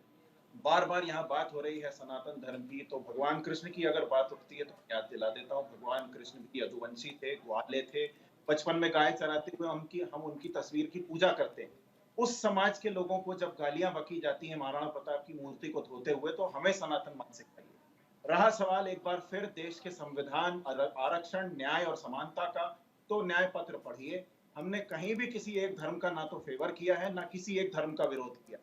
बार बार यहाँ बात हो रही है सनातन धर्म की, तो भगवान कृष्ण की अगर बात उठती है तो याद दिला देता हूँ, भगवान कृष्ण भी यदुवंशी थे, ग्वाले थे, बचपन में गाय चराते हुए हम उनकी तस्वीर की पूजा करते हैं। उस समाज के लोगों को जब गालियां बकी जाती हैं महाराणा प्रताप की मूर्ति को धोते हुए, तो हमें सनातन मत सिखाइए। रहा सवाल एक बार फिर देश के संविधान, आरक्षण, न्याय और समानता का, तो न्याय पत्र पढ़िए। हमने कहीं भी किसी एक धर्म का ना तो फेवर किया है, ना किसी एक धर्म का विरोध किया।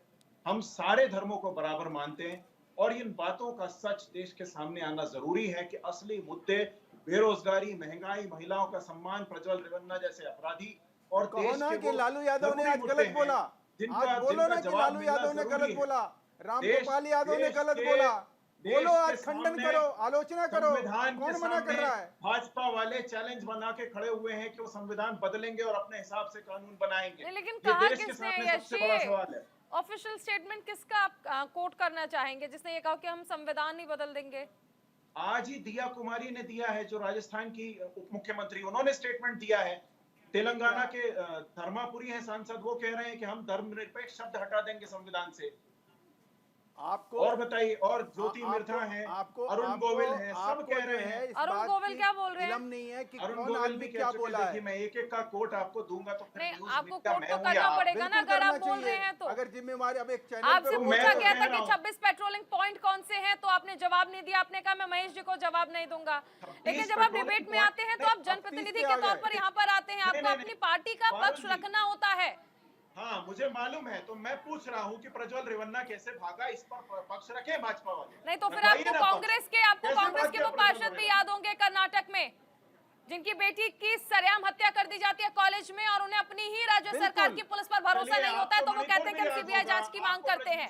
हम सारे धर्मों को बराबर मानते हैं और इन बातों का सच देश के सामने आना जरूरी है कि असली मुद्दे बेरोजगारी, महंगाई, महिलाओं का सम्मान, प्रज्वल रेवन्ना जैसे अपराधी और देश के लालू यादव ने आज गलत बोला, आज बोलो ना कि लालू यादव ने गलत बोला, रामगोपाल यादव ने गलत बोला, बोलो, आज खंडन करो, आलोचना करो, कौन मना कर रहा है? भाजपा वाले चैलेंज बना के खड़े हुए हैं कि वो संविधान बदलेंगे और अपने हिसाब से कानून बनाएंगे। लेकिन कहा देश के सामने सबसे बड़ा सवाल है। ऑफिशियल स्टेटमेंट किसका आप कोट करना चाहेंगे जिसने ये कहा कि हम संविधान ही बदल देंगे? आज ही दिया कुमारी ने दिया है, जो राजस्थान की उप मुख्यमंत्री, उन्होंने स्टेटमेंट दिया है। तेलंगाना के धर्मापुरी हैं सांसद, वो कह रहे हैं कि हम धर्मनिरपेक्ष शब्द हटा देंगे संविधान से। आपको और बताइए, और ज्योति मिर्धा है, अरुण गोविल है, सब कह रहे हैं। अरुण गोविल क्या बोल रहे हैं? नहीं है कि अरुण कौन गोविल आदमी भी क्या कह बोला चुके। है। देखिए, मैं एक एक का कोट आपको दूंगा तो फिर नहीं, आपको कोट तो करना पड़ेगा ना अगर आप बोल रहे हैं तो। अगर जिम्मेवारी, अब एक चैनल आपसे पूछा गया था कि 26 पेट्रोलिंग पॉइंट कौन से हैं, तो आपने जवाब नहीं दिया। आपने कहा मैं महेश जी को जवाब नहीं दूंगा। लेकिन जब आप डिबेट में आते हैं तो आप जनप्रतिनिधि के तौर पर यहाँ पर आते हैं, आपको अपनी पार्टी का पक्ष रखना होता है। हाँ, मुझे मालूम है, तो मैं पूछ रहा हूँ कि प्रज्वल रेवन्ना कैसे भागा, इस पर पक्ष रखे भाजपा वाले। नहीं तो फिर आपको कांग्रेस के वो पार्षद भी याद होंगे कर्नाटक में। जिनकी बेटी की सरेआम हत्या कर दी जाती है कॉलेज में और उन्हें अपनी ही राज्य सरकार की पुलिस पर भरोसा नहीं होता है, तो वो कहते हैं कि हम सीबीआई जांच की मांग करते हैं।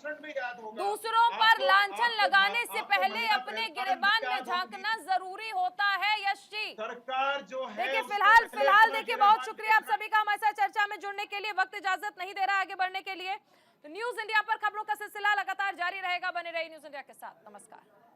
दूसरों पर लांछन लगाने से पहले अपने गिरेबान में झांकना जरूरी होता है। यश जी, सरकार जो है देखिए फिलहाल देखिए, बहुत शुक्रिया आप सभी का हमारे साथ चर्चा में जुड़ने के लिए। वक्त इजाजत नहीं दे रहा आगे बढ़ने के लिए। तो न्यूज इंडिया पर खबरों का सिलसिला लगातार जारी रहेगा। बने रहिए न्यूज इंडिया के साथ। नमस्कार।